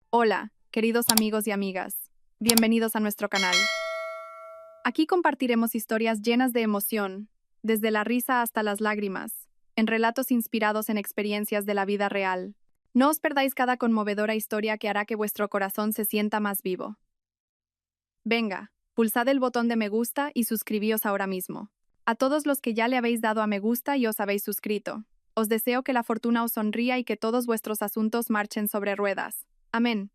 Hola, queridos amigos y amigas. Bienvenidos a nuestro canal. Aquí compartiremos historias llenas de emoción, desde la risa hasta las lágrimas, en relatos inspirados en experiencias de la vida real. No os perdáis cada conmovedora historia que hará que vuestro corazón se sienta más vivo. Venga, pulsad el botón de me gusta y suscribíos ahora mismo. A todos los que ya le habéis dado a me gusta y os habéis suscrito, os deseo que la fortuna os sonría y que todos vuestros asuntos marchen sobre ruedas. Amén.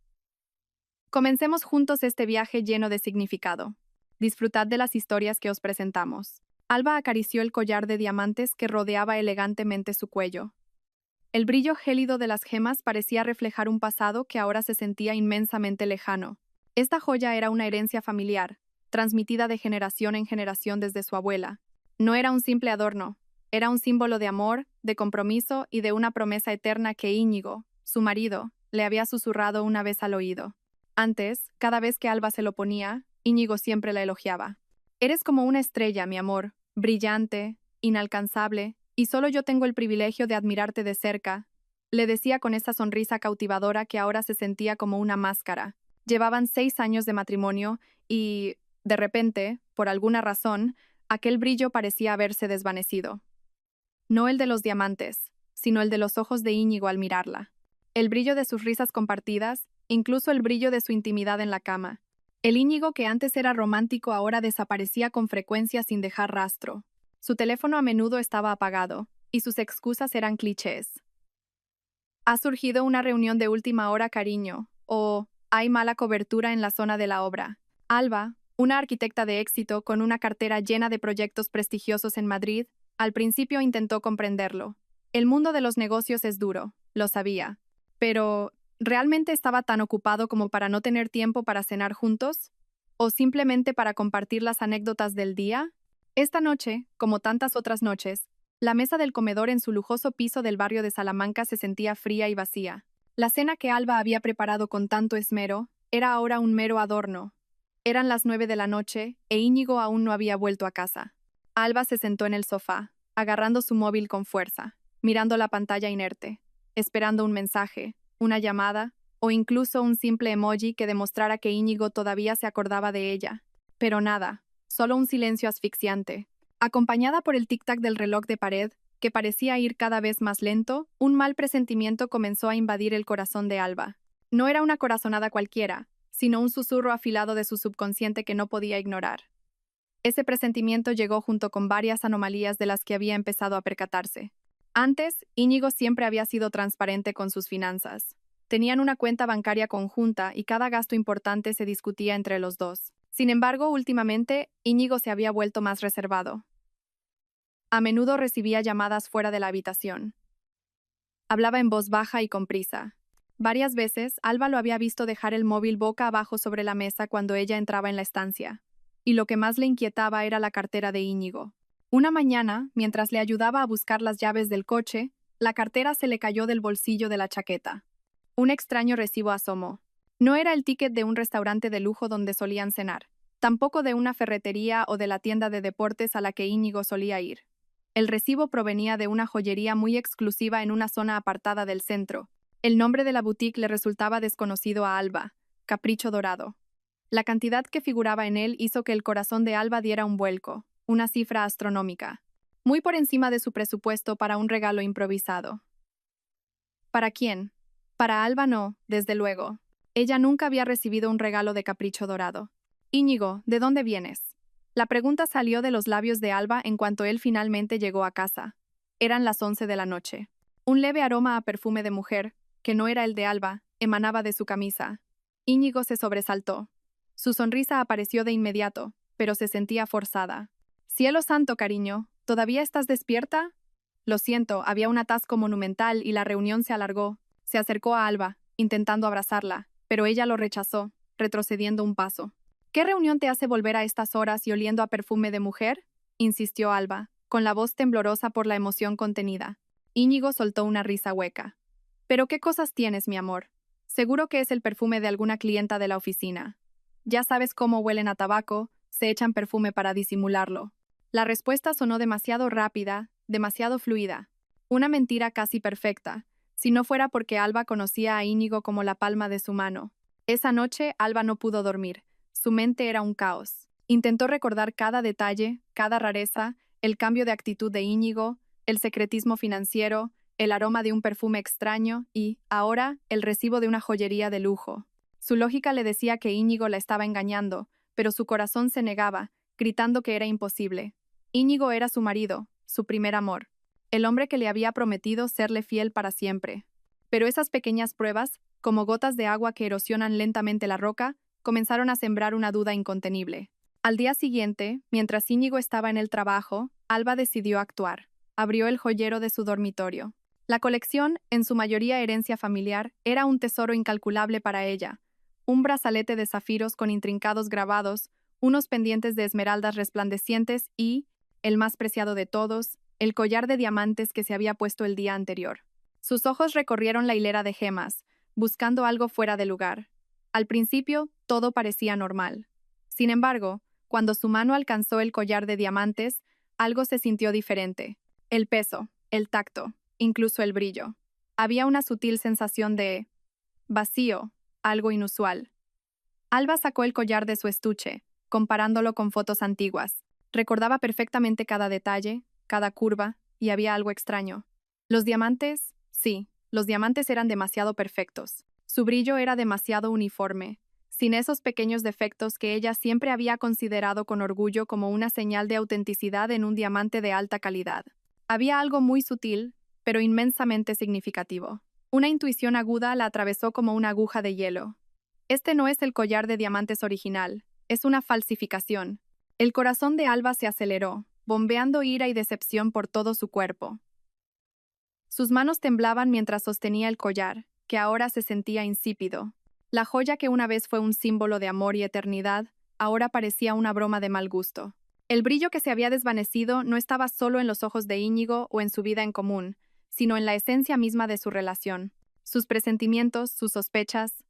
Comencemos juntos este viaje lleno de significado. Disfrutad de las historias que os presentamos. Alba acarició el collar de diamantes que rodeaba elegantemente su cuello. El brillo gélido de las gemas parecía reflejar un pasado que ahora se sentía inmensamente lejano. Esta joya era una herencia familiar, transmitida de generación en generación desde su abuela. No era un simple adorno, era un símbolo de amor, de compromiso y de una promesa eterna que Íñigo, su marido, le había susurrado una vez al oído. Antes, cada vez que Alba se lo ponía, Íñigo siempre la elogiaba. Eres como una estrella, mi amor, brillante, inalcanzable, y solo yo tengo el privilegio de admirarte de cerca, le decía con esa sonrisa cautivadora que ahora se sentía como una máscara. Llevaban 6 años de matrimonio y, de repente, por alguna razón, aquel brillo parecía haberse desvanecido. No el de los diamantes, sino el de los ojos de Íñigo al mirarla. El brillo de sus risas compartidas, incluso el brillo de su intimidad en la cama. El Íñigo que antes era romántico ahora desaparecía con frecuencia sin dejar rastro. Su teléfono a menudo estaba apagado, y sus excusas eran clichés. Ha surgido una reunión de última hora, cariño, o hay mala cobertura en la zona de la obra. Alba, una arquitecta de éxito con una cartera llena de proyectos prestigiosos en Madrid, al principio intentó comprenderlo. El mundo de los negocios es duro, lo sabía. Pero, ¿realmente estaba tan ocupado como para no tener tiempo para cenar juntos? ¿O simplemente para compartir las anécdotas del día? Esta noche, como tantas otras noches, la mesa del comedor en su lujoso piso del barrio de Salamanca se sentía fría y vacía. La cena que Alba había preparado con tanto esmero era ahora un mero adorno. Eran las 9 de la noche e Íñigo aún no había vuelto a casa. Alba se sentó en el sofá, agarrando su móvil con fuerza, mirando la pantalla inerte, esperando un mensaje, una llamada o incluso un simple emoji que demostrara que Íñigo todavía se acordaba de ella. Pero nada, solo un silencio asfixiante. Acompañada por el tic-tac del reloj de pared, que parecía ir cada vez más lento, un mal presentimiento comenzó a invadir el corazón de Alba. No era una corazonada cualquiera, sino un susurro afilado de su subconsciente que no podía ignorar. Ese presentimiento llegó junto con varias anomalías de las que había empezado a percatarse. Antes, Íñigo siempre había sido transparente con sus finanzas. Tenían una cuenta bancaria conjunta y cada gasto importante se discutía entre los dos. Sin embargo, últimamente, Íñigo se había vuelto más reservado. A menudo recibía llamadas fuera de la habitación. Hablaba en voz baja y con prisa. Varias veces, Alba lo había visto dejar el móvil boca abajo sobre la mesa cuando ella entraba en la estancia. Y lo que más le inquietaba era la cartera de Íñigo. Una mañana, mientras le ayudaba a buscar las llaves del coche, la cartera se le cayó del bolsillo de la chaqueta. Un extraño recibo asomó. No era el ticket de un restaurante de lujo donde solían cenar, tampoco de una ferretería o de la tienda de deportes a la que Íñigo solía ir. El recibo provenía de una joyería muy exclusiva en una zona apartada del centro. El nombre de la boutique le resultaba desconocido a Alba, Capricho Dorado. La cantidad que figuraba en él hizo que el corazón de Alba diera un vuelco, una cifra astronómica, muy por encima de su presupuesto para un regalo improvisado. ¿Para quién? Para Alba no, desde luego. Ella nunca había recibido un regalo de Capricho Dorado. Íñigo, ¿de dónde vienes? La pregunta salió de los labios de Alba en cuanto él finalmente llegó a casa. Eran las 11 de la noche. Un leve aroma a perfume de mujer, que no era el de Alba, emanaba de su camisa. Íñigo se sobresaltó. Su sonrisa apareció de inmediato, pero se sentía forzada. Cielo santo, cariño, ¿todavía estás despierta? Lo siento, había un atasco monumental y la reunión se alargó. Se acercó a Alba, intentando abrazarla, pero ella lo rechazó, retrocediendo un paso. ¿Qué reunión te hace volver a estas horas y oliendo a perfume de mujer? Insistió Alba, con la voz temblorosa por la emoción contenida. Íñigo soltó una risa hueca. ¿Pero qué cosas tienes, mi amor? Seguro que es el perfume de alguna clienta de la oficina. Ya sabes cómo huelen a tabaco, se echan perfume para disimularlo. La respuesta sonó demasiado rápida, demasiado fluida. Una mentira casi perfecta, si no fuera porque Alba conocía a Íñigo como la palma de su mano. Esa noche, Alba no pudo dormir. Su mente era un caos. Intentó recordar cada detalle, cada rareza, el cambio de actitud de Íñigo, el secretismo financiero, el aroma de un perfume extraño y, ahora, el recibo de una joyería de lujo. Su lógica le decía que Íñigo la estaba engañando, pero su corazón se negaba, gritando que era imposible. Íñigo era su marido, su primer amor, el hombre que le había prometido serle fiel para siempre. Pero esas pequeñas pruebas, como gotas de agua que erosionan lentamente la roca, comenzaron a sembrar una duda incontenible. Al día siguiente, mientras Íñigo estaba en el trabajo, Alba decidió actuar. Abrió el joyero de su dormitorio. La colección, en su mayoría herencia familiar, era un tesoro incalculable para ella. Un brazalete de zafiros con intrincados grabados, unos pendientes de esmeraldas resplandecientes y, el más preciado de todos, el collar de diamantes que se había puesto el día anterior. Sus ojos recorrieron la hilera de gemas, buscando algo fuera de lugar. Al principio, todo parecía normal. Sin embargo, cuando su mano alcanzó el collar de diamantes, algo se sintió diferente. El peso, el tacto, incluso el brillo. Había una sutil sensación de vacío, algo inusual. Alba sacó el collar de su estuche, comparándolo con fotos antiguas. Recordaba perfectamente cada detalle, cada curva, y había algo extraño. Los diamantes, sí, los diamantes eran demasiado perfectos. Su brillo era demasiado uniforme, sin esos pequeños defectos que ella siempre había considerado con orgullo como una señal de autenticidad en un diamante de alta calidad. Había algo muy sutil, pero inmensamente significativo. Una intuición aguda la atravesó como una aguja de hielo. Este no es el collar de diamantes original, es una falsificación. El corazón de Alba se aceleró, bombeando ira y decepción por todo su cuerpo. Sus manos temblaban mientras sostenía el collar, que ahora se sentía insípido. La joya que una vez fue un símbolo de amor y eternidad, ahora parecía una broma de mal gusto. El brillo que se había desvanecido no estaba solo en los ojos de Íñigo o en su vida en común, sino en la esencia misma de su relación. Sus presentimientos, sus sospechas,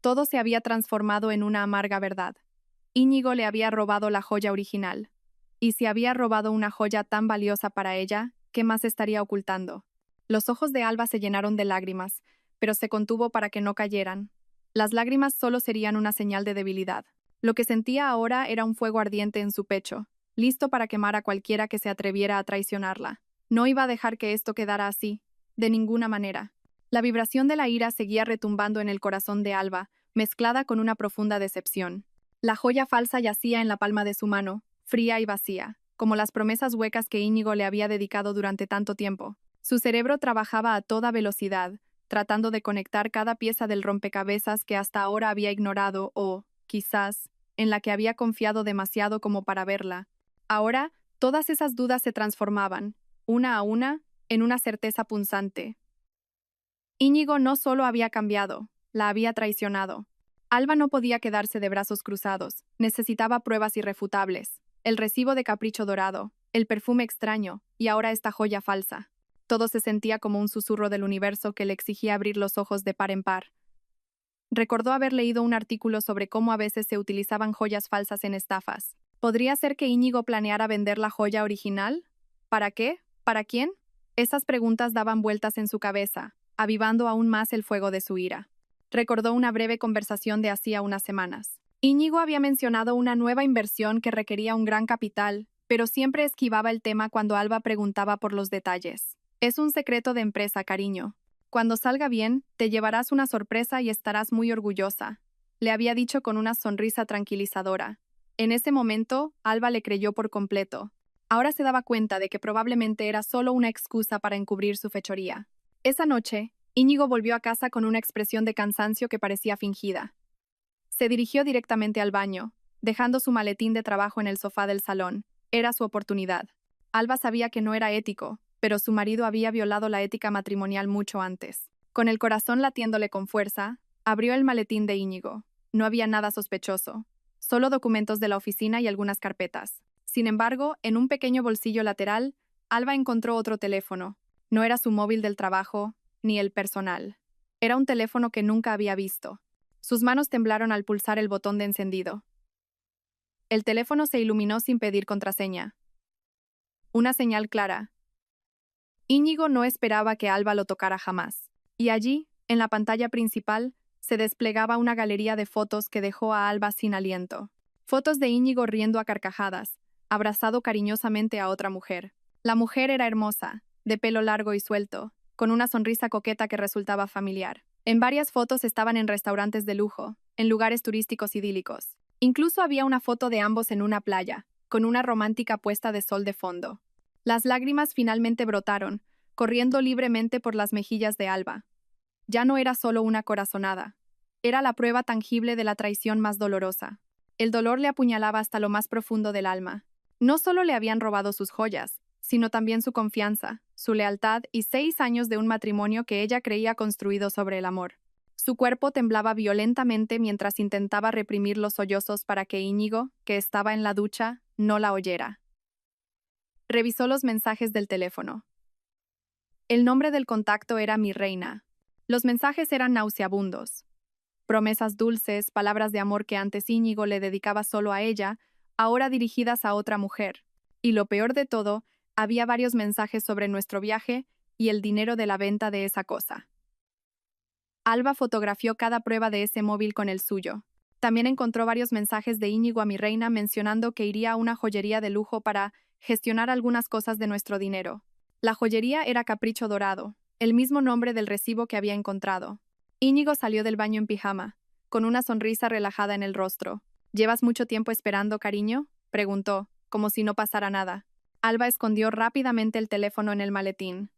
todo se había transformado en una amarga verdad. Íñigo le había robado la joya original. Y si había robado una joya tan valiosa para ella, ¿qué más estaría ocultando? Los ojos de Alba se llenaron de lágrimas, pero se contuvo para que no cayeran. Las lágrimas solo serían una señal de debilidad. Lo que sentía ahora era un fuego ardiente en su pecho, listo para quemar a cualquiera que se atreviera a traicionarla. No iba a dejar que esto quedara así, de ninguna manera. La vibración de la ira seguía retumbando en el corazón de Alba, mezclada con una profunda decepción. La joya falsa yacía en la palma de su mano, fría y vacía, como las promesas huecas que Íñigo le había dedicado durante tanto tiempo. Su cerebro trabajaba a toda velocidad, tratando de conectar cada pieza del rompecabezas que hasta ahora había ignorado o, quizás, en la que había confiado demasiado como para verla. Ahora, todas esas dudas se transformaban, una a una, en una certeza punzante. Íñigo no solo había cambiado, la había traicionado. Alba no podía quedarse de brazos cruzados, necesitaba pruebas irrefutables. El recibo de capricho dorado, el perfume extraño, y ahora esta joya falsa. Todo se sentía como un susurro del universo que le exigía abrir los ojos de par en par. Recordó haber leído un artículo sobre cómo a veces se utilizaban joyas falsas en estafas. ¿Podría ser que Íñigo planeara vender la joya original? ¿Para qué? ¿Para quién? Esas preguntas daban vueltas en su cabeza, avivando aún más el fuego de su ira. Recordó una breve conversación de hacía unas semanas. Íñigo había mencionado una nueva inversión que requería un gran capital, pero siempre esquivaba el tema cuando Alba preguntaba por los detalles. Es un secreto de empresa, cariño. Cuando salga bien, te llevarás una sorpresa y estarás muy orgullosa, le había dicho con una sonrisa tranquilizadora. En ese momento, Alba le creyó por completo. Ahora se daba cuenta de que probablemente era solo una excusa para encubrir su fechoría. Esa noche, Íñigo volvió a casa con una expresión de cansancio que parecía fingida. Se dirigió directamente al baño, dejando su maletín de trabajo en el sofá del salón. Era su oportunidad. Alba sabía que no era ético, pero su marido había violado la ética matrimonial mucho antes. Con el corazón latiéndole con fuerza, abrió el maletín de Íñigo. No había nada sospechoso, solo documentos de la oficina y algunas carpetas. Sin embargo, en un pequeño bolsillo lateral, Alba encontró otro teléfono. No era su móvil del trabajo, ni el personal. Era un teléfono que nunca había visto. Sus manos temblaron al pulsar el botón de encendido. El teléfono se iluminó sin pedir contraseña. Una señal clara. Íñigo no esperaba que Alba lo tocara jamás. Y allí, en la pantalla principal, se desplegaba una galería de fotos que dejó a Alba sin aliento. Fotos de Íñigo riendo a carcajadas, abrazado cariñosamente a otra mujer. La mujer era hermosa, de pelo largo y suelto, con una sonrisa coqueta que resultaba familiar. En varias fotos estaban en restaurantes de lujo, en lugares turísticos idílicos. Incluso había una foto de ambos en una playa, con una romántica puesta de sol de fondo. Las lágrimas finalmente brotaron, corriendo libremente por las mejillas de Alba. Ya no era solo una corazonada. Era la prueba tangible de la traición más dolorosa. El dolor le apuñalaba hasta lo más profundo del alma. No solo le habían robado sus joyas, sino también su confianza, su lealtad y 6 años de un matrimonio que ella creía construido sobre el amor. Su cuerpo temblaba violentamente mientras intentaba reprimir los sollozos para que Íñigo, que estaba en la ducha, no la oyera. Revisó los mensajes del teléfono. El nombre del contacto era Mi Reina. Los mensajes eran nauseabundos. Promesas dulces, palabras de amor que antes Íñigo le dedicaba solo a ella, ahora dirigidas a otra mujer. Y lo peor de todo, había varios mensajes sobre nuestro viaje y el dinero de la venta de esa cosa. Alba fotografió cada prueba de ese móvil con el suyo. También encontró varios mensajes de Íñigo a Mi Reina mencionando que iría a una joyería de lujo para gestionar algunas cosas de nuestro dinero. La joyería era Capricho Dorado, el mismo nombre del recibo que había encontrado. Íñigo salió del baño en pijama, con una sonrisa relajada en el rostro. ¿Llevas mucho tiempo esperando, cariño?, preguntó, como si no pasara nada. Alba escondió rápidamente el teléfono en el maletín.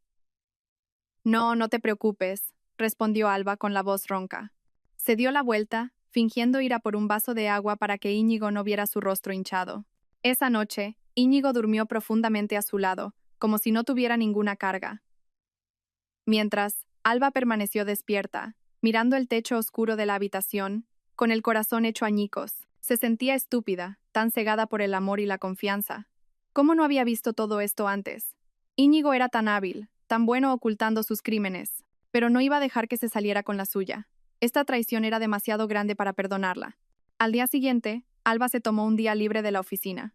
No, no te preocupes, respondió Alba con la voz ronca. Se dio la vuelta, fingiendo ir a por un vaso de agua para que Íñigo no viera su rostro hinchado. Esa noche, Íñigo durmió profundamente a su lado, como si no tuviera ninguna carga. Mientras, Alba permaneció despierta, mirando el techo oscuro de la habitación, con el corazón hecho añicos. Se sentía estúpida, tan cegada por el amor y la confianza. ¿Cómo no había visto todo esto antes? Íñigo era tan hábil, tan bueno ocultando sus crímenes, pero no iba a dejar que se saliera con la suya. Esta traición era demasiado grande para perdonarla. Al día siguiente, Alba se tomó un día libre de la oficina.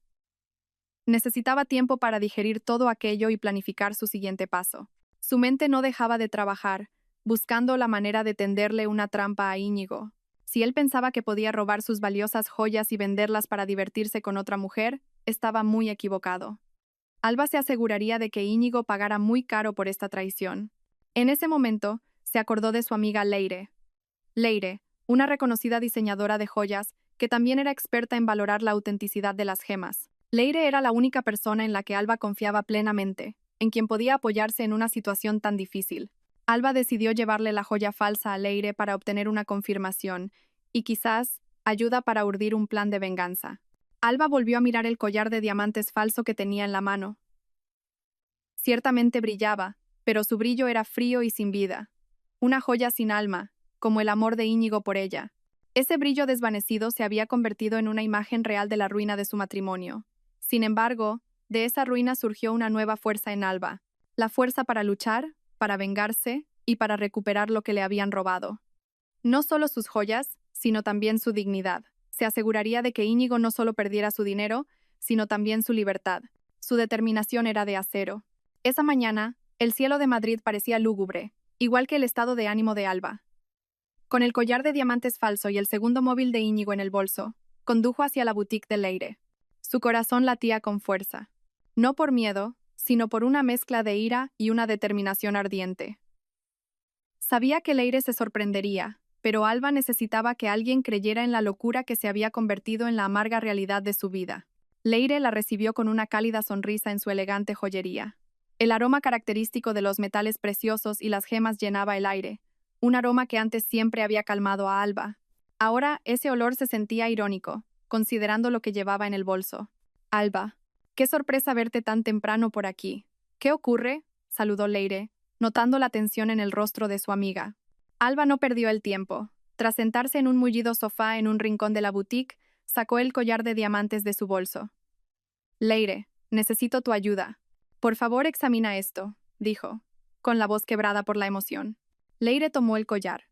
Necesitaba tiempo para digerir todo aquello y planificar su siguiente paso. Su mente no dejaba de trabajar, buscando la manera de tenderle una trampa a Íñigo. Si él pensaba que podía robar sus valiosas joyas y venderlas para divertirse con otra mujer, estaba muy equivocado. Alba se aseguraría de que Íñigo pagara muy caro por esta traición. En ese momento, se acordó de su amiga Leire. Leire, una reconocida diseñadora de joyas, que también era experta en valorar la autenticidad de las gemas. Leire era la única persona en la que Alba confiaba plenamente, en quien podía apoyarse en una situación tan difícil. Alba decidió llevarle la joya falsa a Leire para obtener una confirmación y quizás ayuda para urdir un plan de venganza. Alba volvió a mirar el collar de diamantes falso que tenía en la mano. Ciertamente brillaba, pero su brillo era frío y sin vida. Una joya sin alma, como el amor de Íñigo por ella. Ese brillo desvanecido se había convertido en una imagen real de la ruina de su matrimonio. Sin embargo, de esa ruina surgió una nueva fuerza en Alba. La fuerza para luchar, para vengarse y para recuperar lo que le habían robado. No solo sus joyas, sino también su dignidad. Se aseguraría de que Íñigo no solo perdiera su dinero, sino también su libertad. Su determinación era de acero. Esa mañana, el cielo de Madrid parecía lúgubre, igual que el estado de ánimo de Alba. Con el collar de diamantes falso y el segundo móvil de Íñigo en el bolso, condujo hacia la boutique de Leire. Su corazón latía con fuerza. No por miedo, sino por una mezcla de ira y una determinación ardiente. Sabía que Leire se sorprendería, pero Alba necesitaba que alguien creyera en la locura que se había convertido en la amarga realidad de su vida. Leire la recibió con una cálida sonrisa en su elegante joyería. El aroma característico de los metales preciosos y las gemas llenaba el aire, un aroma que antes siempre había calmado a Alba. Ahora ese olor se sentía irónico, considerando lo que llevaba en el bolso. Alba, qué sorpresa verte tan temprano por aquí. ¿Qué ocurre?, saludó Leire, notando la tensión en el rostro de su amiga. Alba no perdió el tiempo. Tras sentarse en un mullido sofá en un rincón de la boutique, sacó el collar de diamantes de su bolso. Leire, necesito tu ayuda. Por favor, examina esto, dijo, con la voz quebrada por la emoción. Leire tomó el collar.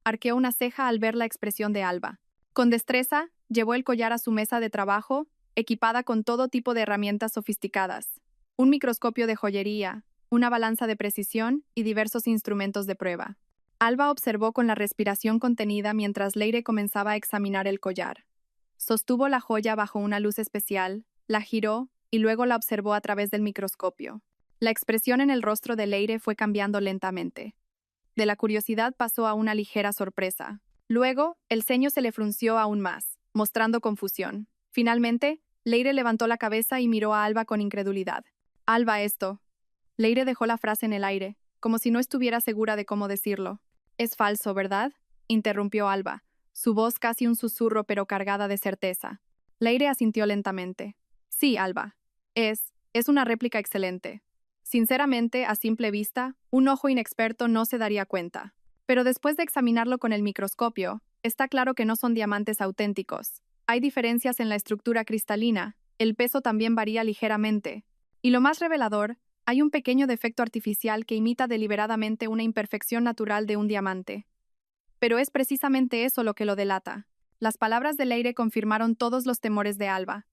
Arqueó una ceja al ver la expresión de Alba. Con destreza, llevó el collar a su mesa de trabajo, equipada con todo tipo de herramientas sofisticadas. Un microscopio de joyería, una balanza de precisión y diversos instrumentos de prueba. Alba observó con la respiración contenida mientras Leire comenzaba a examinar el collar. Sostuvo la joya bajo una luz especial, la giró y luego la observó a través del microscopio. La expresión en el rostro de Leire fue cambiando lentamente. De la curiosidad pasó a una ligera sorpresa. Luego, el ceño se le frunció aún más, mostrando confusión. Finalmente, Leire levantó la cabeza y miró a Alba con incredulidad. Alba, esto. Leire dejó la frase en el aire, como si no estuviera segura de cómo decirlo. Es falso, ¿verdad? Interrumpió Alba, su voz casi un susurro pero cargada de certeza. Leire asintió lentamente. Sí, Alba. Es una réplica excelente. Sinceramente, a simple vista, un ojo inexperto no se daría cuenta. Pero después de examinarlo con el microscopio, está claro que no son diamantes auténticos. Hay diferencias en la estructura cristalina, el peso también varía ligeramente. Y lo más revelador, hay un pequeño defecto artificial que imita deliberadamente una imperfección natural de un diamante. Pero es precisamente eso lo que lo delata. Las palabras de Leire confirmaron todos los temores de Alba.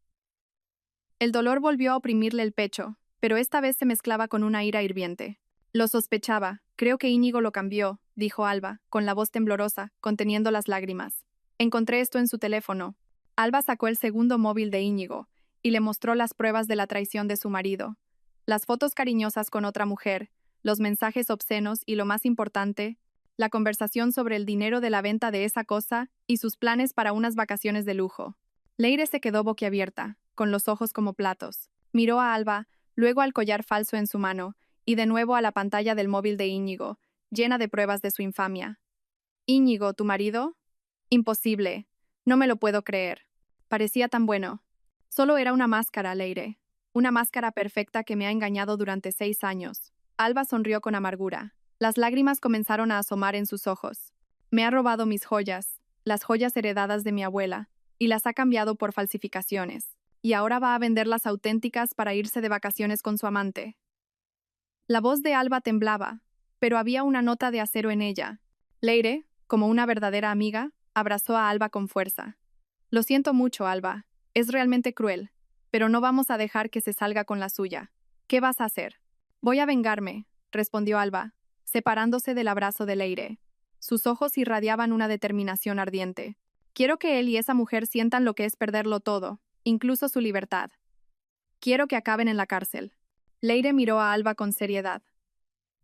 El dolor volvió a oprimirle el pecho, pero esta vez se mezclaba con una ira hirviente. Lo sospechaba, creo que Íñigo lo cambió, dijo Alba, con la voz temblorosa, conteniendo las lágrimas. Encontré esto en su teléfono. Alba sacó el segundo móvil de Íñigo y le mostró las pruebas de la traición de su marido. Las fotos cariñosas con otra mujer, los mensajes obscenos y lo más importante, la conversación sobre el dinero de la venta de esa cosa y sus planes para unas vacaciones de lujo. Leire se quedó boquiabierta, con los ojos como platos. Miró a Alba, luego al collar falso en su mano, y de nuevo a la pantalla del móvil de Íñigo, llena de pruebas de su infamia. ¿Íñigo, tu marido? Imposible. No me lo puedo creer. Parecía tan bueno. Solo era una máscara, Leire. Una máscara perfecta que me ha engañado durante 6 años. Alba sonrió con amargura. Las lágrimas comenzaron a asomar en sus ojos. Me ha robado mis joyas, las joyas heredadas de mi abuela, y las ha cambiado por falsificaciones. Y ahora va a vender las auténticas para irse de vacaciones con su amante. La voz de Alba temblaba, pero había una nota de acero en ella. Leire, como una verdadera amiga, abrazó a Alba con fuerza. Lo siento mucho, Alba. Es realmente cruel, pero no vamos a dejar que se salga con la suya. ¿Qué vas a hacer? Voy a vengarme, respondió Alba, separándose del abrazo de Leire. Sus ojos irradiaban una determinación ardiente. Quiero que él y esa mujer sientan lo que es perderlo todo, incluso su libertad. Quiero que acaben en la cárcel. Leire miró a Alba con seriedad.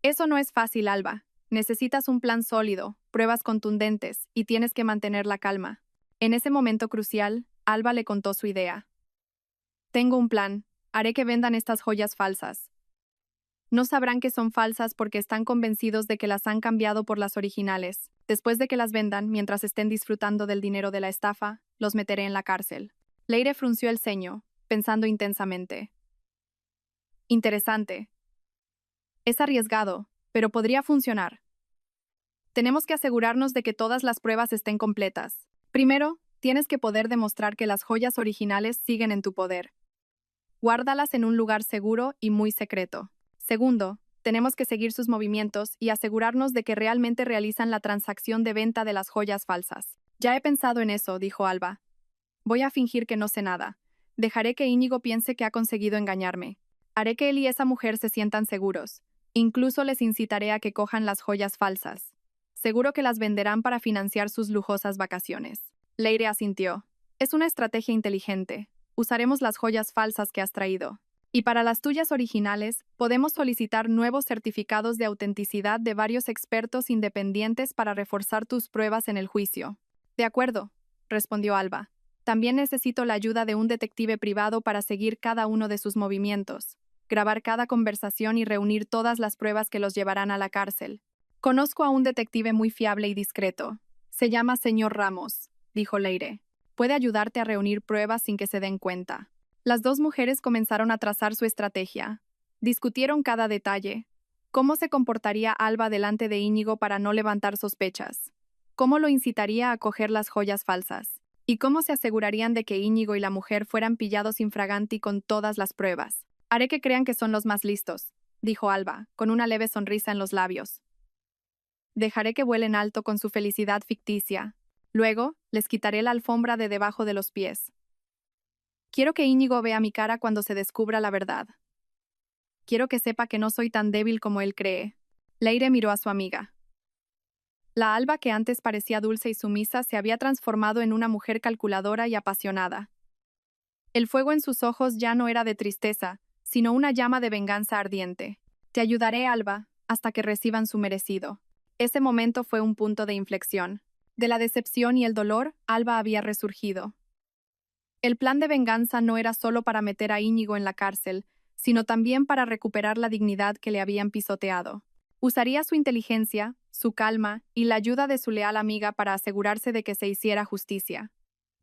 Eso no es fácil, Alba. Necesitas un plan sólido, pruebas contundentes, y tienes que mantener la calma. En ese momento crucial, Alba le contó su idea. Tengo un plan. Haré que vendan estas joyas falsas. No sabrán que son falsas porque están convencidos de que las han cambiado por las originales. Después de que las vendan, mientras estén disfrutando del dinero de la estafa, los meteré en la cárcel. Leire frunció el ceño, pensando intensamente. Interesante. Es arriesgado, pero podría funcionar. Tenemos que asegurarnos de que todas las pruebas estén completas. Primero, tienes que poder demostrar que las joyas originales siguen en tu poder. Guárdalas en un lugar seguro y muy secreto. Segundo, tenemos que seguir sus movimientos y asegurarnos de que realmente realizan la transacción de venta de las joyas falsas. Ya he pensado en eso, dijo Alba. Voy a fingir que no sé nada. Dejaré que Íñigo piense que ha conseguido engañarme. Haré que él y esa mujer se sientan seguros. Incluso les incitaré a que cojan las joyas falsas. Seguro que las venderán para financiar sus lujosas vacaciones. Leire asintió. Es una estrategia inteligente. Usaremos las joyas falsas que has traído. Y para las tuyas originales, podemos solicitar nuevos certificados de autenticidad de varios expertos independientes para reforzar tus pruebas en el juicio. De acuerdo, respondió Alba. También necesito la ayuda de un detective privado para seguir cada uno de sus movimientos, grabar cada conversación y reunir todas las pruebas que los llevarán a la cárcel. Conozco a un detective muy fiable y discreto. Se llama señor Ramos, dijo Leire. Puede ayudarte a reunir pruebas sin que se den cuenta. Las dos mujeres comenzaron a trazar su estrategia. Discutieron cada detalle. ¿Cómo se comportaría Alba delante de Íñigo para no levantar sospechas? ¿Cómo lo incitaría a coger las joyas falsas? ¿Y cómo se asegurarían de que Íñigo y la mujer fueran pillados infraganti con todas las pruebas? Haré que crean que son los más listos, dijo Alba, con una leve sonrisa en los labios. Dejaré que vuelen alto con su felicidad ficticia. Luego, les quitaré la alfombra de debajo de los pies. Quiero que Íñigo vea mi cara cuando se descubra la verdad. Quiero que sepa que no soy tan débil como él cree. Leire miró a su amiga. La Alba que antes parecía dulce y sumisa se había transformado en una mujer calculadora y apasionada. El fuego en sus ojos ya no era de tristeza, sino una llama de venganza ardiente. Te ayudaré, Alba, hasta que reciban su merecido. Ese momento fue un punto de inflexión. De la decepción y el dolor, Alba había resurgido. El plan de venganza no era solo para meter a Íñigo en la cárcel, sino también para recuperar la dignidad que le habían pisoteado. Usaría su inteligencia, su calma y la ayuda de su leal amiga para asegurarse de que se hiciera justicia.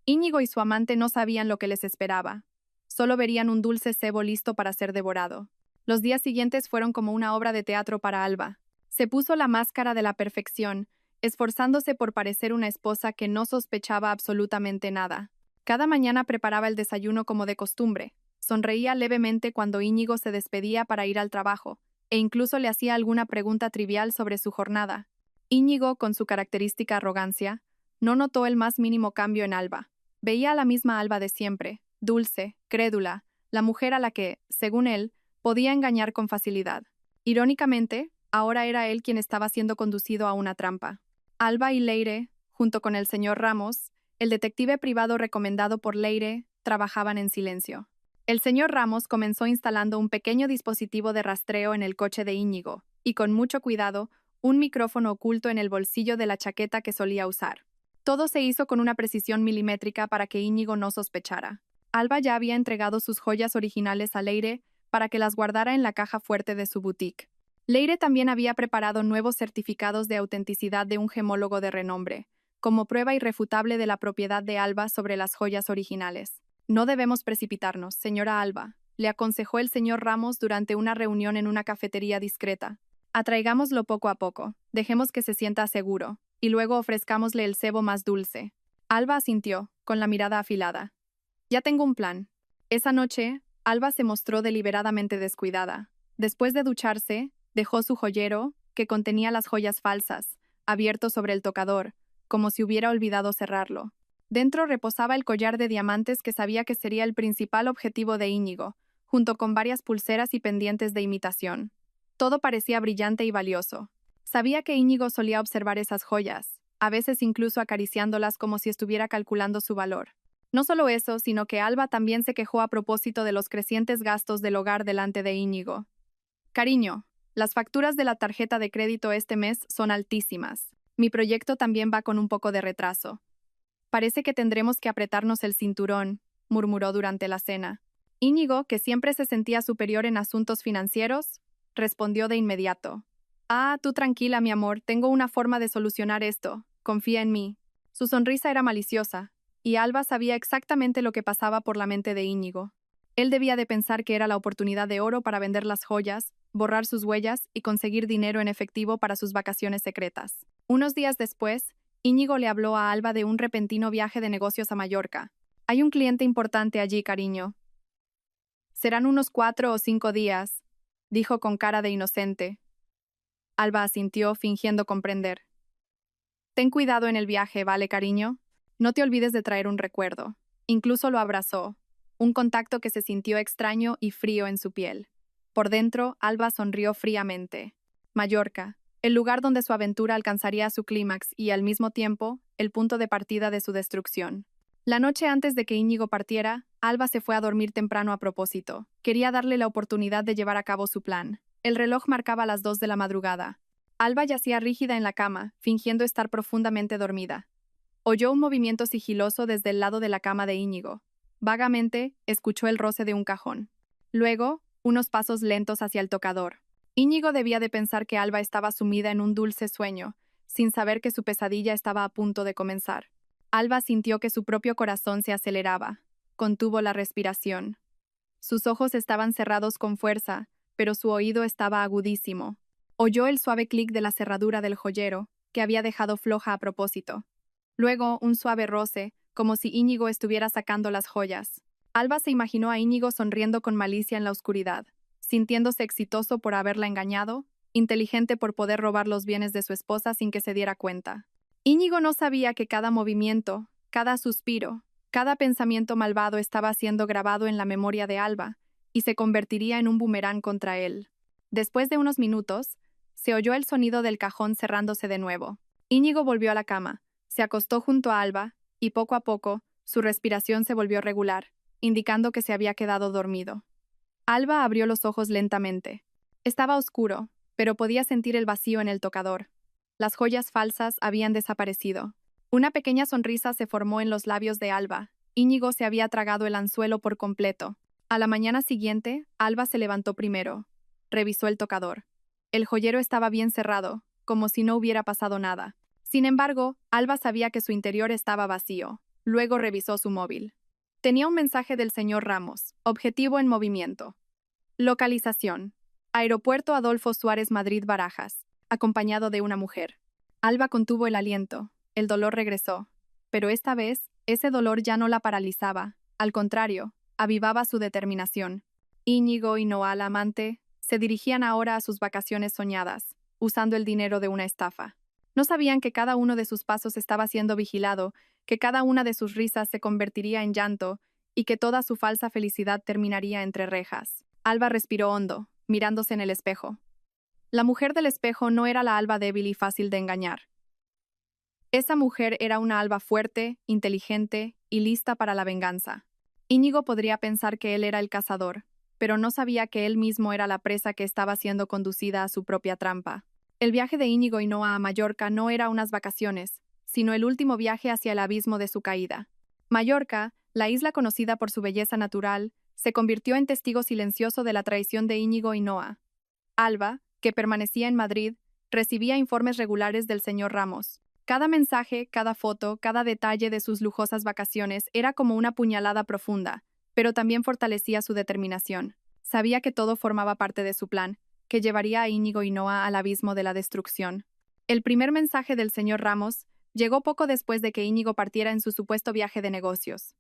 Íñigo y su amante no sabían lo que les esperaba. Solo verían un dulce cebo listo para ser devorado. Los días siguientes fueron como una obra de teatro para Alba. Se puso la máscara de la perfección, esforzándose por parecer una esposa que no sospechaba absolutamente nada. Cada mañana preparaba el desayuno como de costumbre. Sonreía levemente cuando Íñigo se despedía para ir al trabajo, e incluso le hacía alguna pregunta trivial sobre su jornada. Íñigo, con su característica arrogancia, no notó el más mínimo cambio en Alba. Veía a la misma Alba de siempre, dulce, crédula, la mujer a la que, según él, podía engañar con facilidad. Irónicamente, ahora era él quien estaba siendo conducido a una trampa. Alba y Leire, junto con el señor Ramos, el detective privado recomendado por Leire, trabajaban en silencio. El señor Ramos comenzó instalando un pequeño dispositivo de rastreo en el coche de Íñigo, y con mucho cuidado, un micrófono oculto en el bolsillo de la chaqueta que solía usar. Todo se hizo con una precisión milimétrica para que Íñigo no sospechara. Alba ya había entregado sus joyas originales a Leire para que las guardara en la caja fuerte de su boutique. Leire también había preparado nuevos certificados de autenticidad de un gemólogo de renombre, como prueba irrefutable de la propiedad de Alba sobre las joyas originales. No debemos precipitarnos, señora Alba, le aconsejó el señor Ramos durante una reunión en una cafetería discreta. Atraigámoslo poco a poco, dejemos que se sienta seguro, y luego ofrezcámosle el cebo más dulce. Alba asintió, con la mirada afilada. Ya tengo un plan. Esa noche, Alba se mostró deliberadamente descuidada. Después de ducharse, dejó su joyero, que contenía las joyas falsas, abierto sobre el tocador, como si hubiera olvidado cerrarlo. Dentro reposaba el collar de diamantes que sabía que sería el principal objetivo de Íñigo, junto con varias pulseras y pendientes de imitación. Todo parecía brillante y valioso. Sabía que Íñigo solía observar esas joyas, a veces incluso acariciándolas como si estuviera calculando su valor. No solo eso, sino que Alba también se quejó a propósito de los crecientes gastos del hogar delante de Íñigo. Cariño, las facturas de la tarjeta de crédito este mes son altísimas. Mi proyecto también va con un poco de retraso. Parece que tendremos que apretarnos el cinturón, murmuró durante la cena. Íñigo, que siempre se sentía superior en asuntos financieros, respondió de inmediato. Ah, tú tranquila, mi amor, tengo una forma de solucionar esto. Confía en mí. Su sonrisa era maliciosa, y Alba sabía exactamente lo que pasaba por la mente de Íñigo. Él debía de pensar que era la oportunidad de oro para vender las joyas, borrar sus huellas y conseguir dinero en efectivo para sus vacaciones secretas. Unos días después, Íñigo le habló a Alba de un repentino viaje de negocios a Mallorca. Hay un cliente importante allí, cariño. Serán unos 4 o 5 días, dijo con cara de inocente. Alba asintió, fingiendo comprender. Ten cuidado en el viaje, ¿vale, cariño? No te olvides de traer un recuerdo. Incluso lo abrazó, un contacto que se sintió extraño y frío en su piel. Por dentro, Alba sonrió fríamente. Mallorca, el lugar donde su aventura alcanzaría su clímax y, al mismo tiempo, el punto de partida de su destrucción. La noche antes de que Íñigo partiera, Alba se fue a dormir temprano a propósito. Quería darle la oportunidad de llevar a cabo su plan. El reloj marcaba las 2 de la madrugada. Alba yacía rígida en la cama, fingiendo estar profundamente dormida. Oyó un movimiento sigiloso desde el lado de la cama de Íñigo. Vagamente, escuchó el roce de un cajón. Luego, unos pasos lentos hacia el tocador. Íñigo debía de pensar que Alba estaba sumida en un dulce sueño, sin saber que su pesadilla estaba a punto de comenzar. Alba sintió que su propio corazón se aceleraba. Contuvo la respiración. Sus ojos estaban cerrados con fuerza, pero su oído estaba agudísimo. Oyó el suave clic de la cerradura del joyero, que había dejado floja a propósito. Luego, un suave roce, como si Íñigo estuviera sacando las joyas. Alba se imaginó a Íñigo sonriendo con malicia en la oscuridad, sintiéndose exitoso por haberla engañado, inteligente por poder robar los bienes de su esposa sin que se diera cuenta. Íñigo no sabía que cada movimiento, cada suspiro, cada pensamiento malvado estaba siendo grabado en la memoria de Alba y se convertiría en un boomerang contra él. Después de unos minutos, se oyó el sonido del cajón cerrándose de nuevo. Íñigo volvió a la cama, se acostó junto a Alba, y poco a poco, su respiración se volvió regular, indicando que se había quedado dormido. Alba abrió los ojos lentamente. Estaba oscuro, pero podía sentir el vacío en el tocador. Las joyas falsas habían desaparecido. Una pequeña sonrisa se formó en los labios de Alba. Íñigo se había tragado el anzuelo por completo. A la mañana siguiente, Alba se levantó primero. Revisó el tocador. El joyero estaba bien cerrado, como si no hubiera pasado nada. Sin embargo, Alba sabía que su interior estaba vacío. Luego revisó su móvil. Tenía un mensaje del señor Ramos. Objetivo en movimiento. Localización. Aeropuerto Adolfo Suárez Madrid Barajas, acompañado de una mujer. Alba contuvo el aliento. El dolor regresó. Pero esta vez, ese dolor ya no la paralizaba. Al contrario, avivaba su determinación. Íñigo y Noa, la amante, se dirigían ahora a sus vacaciones soñadas, usando el dinero de una estafa. No sabían que cada uno de sus pasos estaba siendo vigilado, que cada una de sus risas se convertiría en llanto y que toda su falsa felicidad terminaría entre rejas. Alba respiró hondo, mirándose en el espejo. La mujer del espejo no era la Alba débil y fácil de engañar. Esa mujer era una Alba fuerte, inteligente y lista para la venganza. Íñigo podría pensar que él era el cazador, pero no sabía que él mismo era la presa que estaba siendo conducida a su propia trampa. El viaje de Íñigo y Noa a Mallorca no era unas vacaciones, sino el último viaje hacia el abismo de su caída. Mallorca, la isla conocida por su belleza natural, se convirtió en testigo silencioso de la traición de Íñigo y Noa. Alba, que permanecía en Madrid, recibía informes regulares del señor Ramos. Cada mensaje, cada foto, cada detalle de sus lujosas vacaciones era como una puñalada profunda, pero también fortalecía su determinación. Sabía que todo formaba parte de su plan, que llevaría a Íñigo y Noa al abismo de la destrucción. El primer mensaje del señor Ramos llegó poco después de que Íñigo partiera en su supuesto viaje de negocios.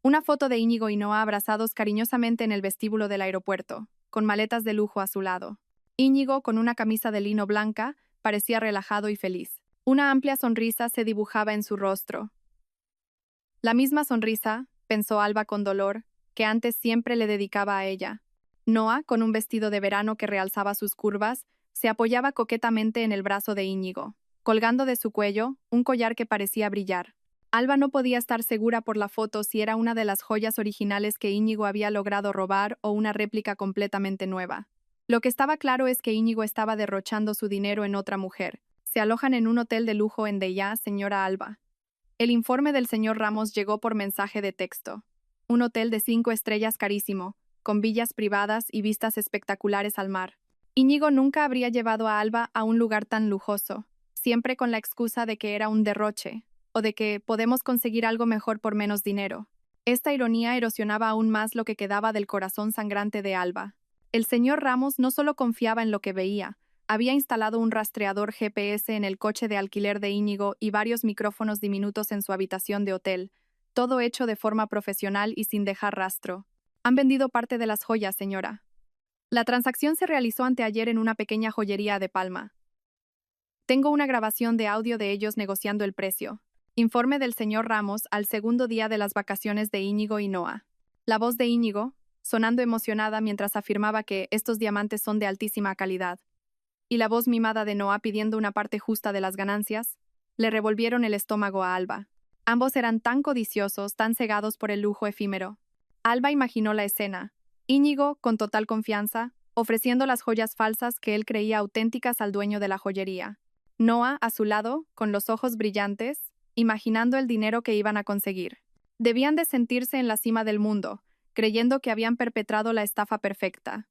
Una foto de Íñigo y Noa abrazados cariñosamente en el vestíbulo del aeropuerto, con maletas de lujo a su lado. Íñigo, con una camisa de lino blanca, parecía relajado y feliz. Una amplia sonrisa se dibujaba en su rostro. La misma sonrisa, pensó Alba con dolor, que antes siempre le dedicaba a ella. Noa, con un vestido de verano que realzaba sus curvas, se apoyaba coquetamente en el brazo de Íñigo, colgando de su cuello un collar que parecía brillar. Alba no podía estar segura por la foto si era una de las joyas originales que Íñigo había logrado robar o una réplica completamente nueva. Lo que estaba claro es que Íñigo estaba derrochando su dinero en otra mujer. Se alojan en un hotel de lujo en Deià, señora Alba. El informe del señor Ramos llegó por mensaje de texto. Un hotel de 5 estrellas carísimo, con villas privadas y vistas espectaculares al mar. Íñigo nunca habría llevado a Alba a un lugar tan lujoso, siempre con la excusa de que era un derroche, o de que podemos conseguir algo mejor por menos dinero. Esta ironía erosionaba aún más lo que quedaba del corazón sangrante de Alba. El señor Ramos no solo confiaba en lo que veía, había instalado un rastreador GPS en el coche de alquiler de Íñigo y varios micrófonos diminutos en su habitación de hotel, todo hecho de forma profesional y sin dejar rastro. Han vendido parte de las joyas, señora. La transacción se realizó anteayer en una pequeña joyería de Palma. Tengo una grabación de audio de ellos negociando el precio. Informe del señor Ramos al segundo día de las vacaciones de Íñigo y Noa. La voz de Íñigo, sonando emocionada mientras afirmaba que estos diamantes son de altísima calidad, y la voz mimada de Noa pidiendo una parte justa de las ganancias, le revolvieron el estómago a Alba. Ambos eran tan codiciosos, tan cegados por el lujo efímero. Alba imaginó la escena. Íñigo, con total confianza, ofreciendo las joyas falsas que él creía auténticas al dueño de la joyería. Noa, a su lado, con los ojos brillantes, imaginando el dinero que iban a conseguir. Debían de sentirse en la cima del mundo, creyendo que habían perpetrado la estafa perfecta.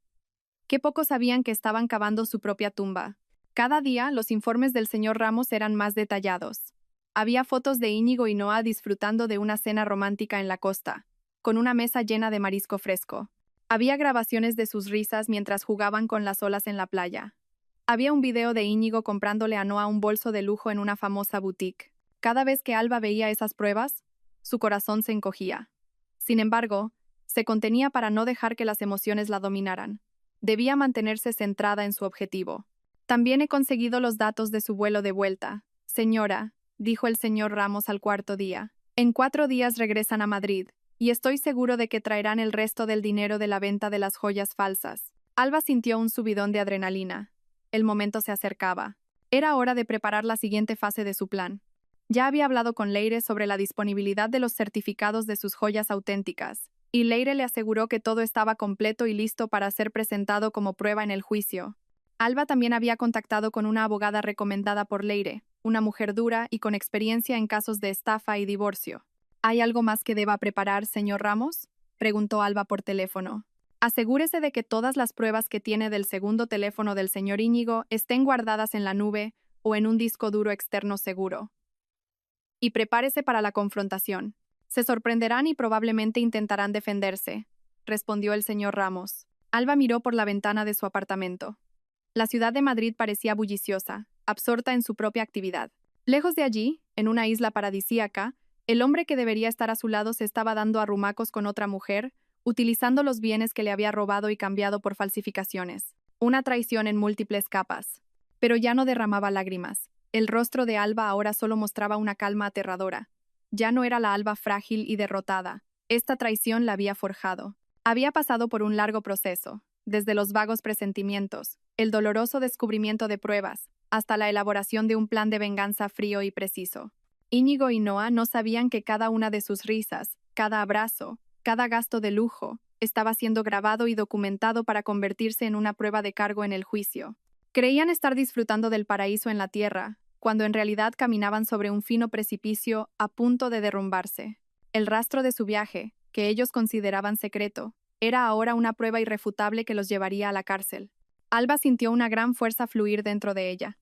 Qué pocos sabían que estaban cavando su propia tumba. Cada día, los informes del señor Ramos eran más detallados. Había fotos de Íñigo y Noa disfrutando de una cena romántica en la costa, con una mesa llena de marisco fresco. Había grabaciones de sus risas mientras jugaban con las olas en la playa. Había un video de Íñigo comprándole a Noa un bolso de lujo en una famosa boutique. Cada vez que Alba veía esas pruebas, su corazón se encogía. Sin embargo, se contenía para no dejar que las emociones la dominaran. Debía mantenerse centrada en su objetivo. También he conseguido los datos de su vuelo de vuelta. Señora, dijo el señor Ramos al cuarto día. En 4 días regresan a Madrid, y estoy seguro de que traerán el resto del dinero de la venta de las joyas falsas. Alba sintió un subidón de adrenalina. El momento se acercaba. Era hora de preparar la siguiente fase de su plan. Ya había hablado con Leire sobre la disponibilidad de los certificados de sus joyas auténticas, y Leire le aseguró que todo estaba completo y listo para ser presentado como prueba en el juicio. Alba también había contactado con una abogada recomendada por Leire, una mujer dura y con experiencia en casos de estafa y divorcio. ¿Hay algo más que deba preparar, señor Ramos?, preguntó Alba por teléfono. Asegúrese de que todas las pruebas que tiene del segundo teléfono del señor Íñigo estén guardadas en la nube o en un disco duro externo seguro. Y prepárese para la confrontación. Se sorprenderán y probablemente intentarán defenderse, respondió el señor Ramos. Alba miró por la ventana de su apartamento. La ciudad de Madrid parecía bulliciosa, absorta en su propia actividad. Lejos de allí, en una isla paradisíaca, el hombre que debería estar a su lado se estaba dando arrumacos con otra mujer, utilizando los bienes que le había robado y cambiado por falsificaciones. Una traición en múltiples capas. Pero ya no derramaba lágrimas. El rostro de Alba ahora solo mostraba una calma aterradora. Ya no era la Alba frágil y derrotada. Esta traición la había forjado. Había pasado por un largo proceso, desde los vagos presentimientos, el doloroso descubrimiento de pruebas, hasta la elaboración de un plan de venganza frío y preciso. Íñigo y Noa no sabían que cada una de sus risas, cada abrazo, cada gasto de lujo, estaba siendo grabado y documentado para convertirse en una prueba de cargo en el juicio. Creían estar disfrutando del paraíso en la tierra, cuando en realidad caminaban sobre un fino precipicio a punto de derrumbarse. El rastro de su viaje, que ellos consideraban secreto, era ahora una prueba irrefutable que los llevaría a la cárcel. Alba sintió una gran fuerza fluir dentro de ella.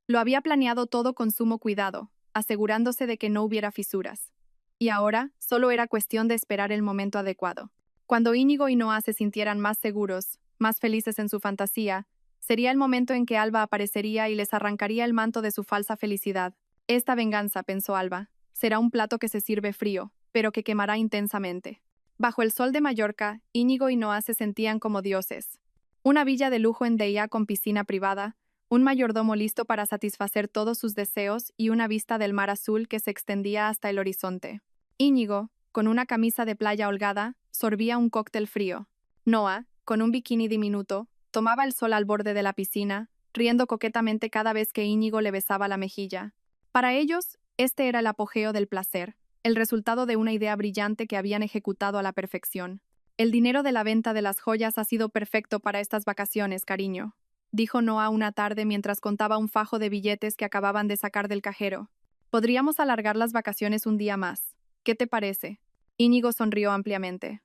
Lo había planeado todo con sumo cuidado, asegurándose de que no hubiera fisuras. Y ahora solo era cuestión de esperar el momento adecuado. Cuando Íñigo y Noa se sintieran más seguros, más felices en su fantasía, sería el momento en que Alba aparecería y les arrancaría el manto de su falsa felicidad. Esta venganza, pensó Alba, será un plato que se sirve frío, pero que quemará intensamente. Bajo el sol de Mallorca, Íñigo y Noa se sentían como dioses. Una villa de lujo en Deià con piscina privada, un mayordomo listo para satisfacer todos sus deseos y una vista del mar azul que se extendía hasta el horizonte. Íñigo, con una camisa de playa holgada, sorbía un cóctel frío. Noa, con un bikini diminuto, tomaba el sol al borde de la piscina, riendo coquetamente cada vez que Íñigo le besaba la mejilla. Para ellos, este era el apogeo del placer, el resultado de una idea brillante que habían ejecutado a la perfección. El dinero de la venta de las joyas ha sido perfecto para estas vacaciones, cariño, dijo Noa una tarde mientras contaba un fajo de billetes que acababan de sacar del cajero. Podríamos alargar las vacaciones un día más. ¿Qué te parece? Íñigo sonrió ampliamente.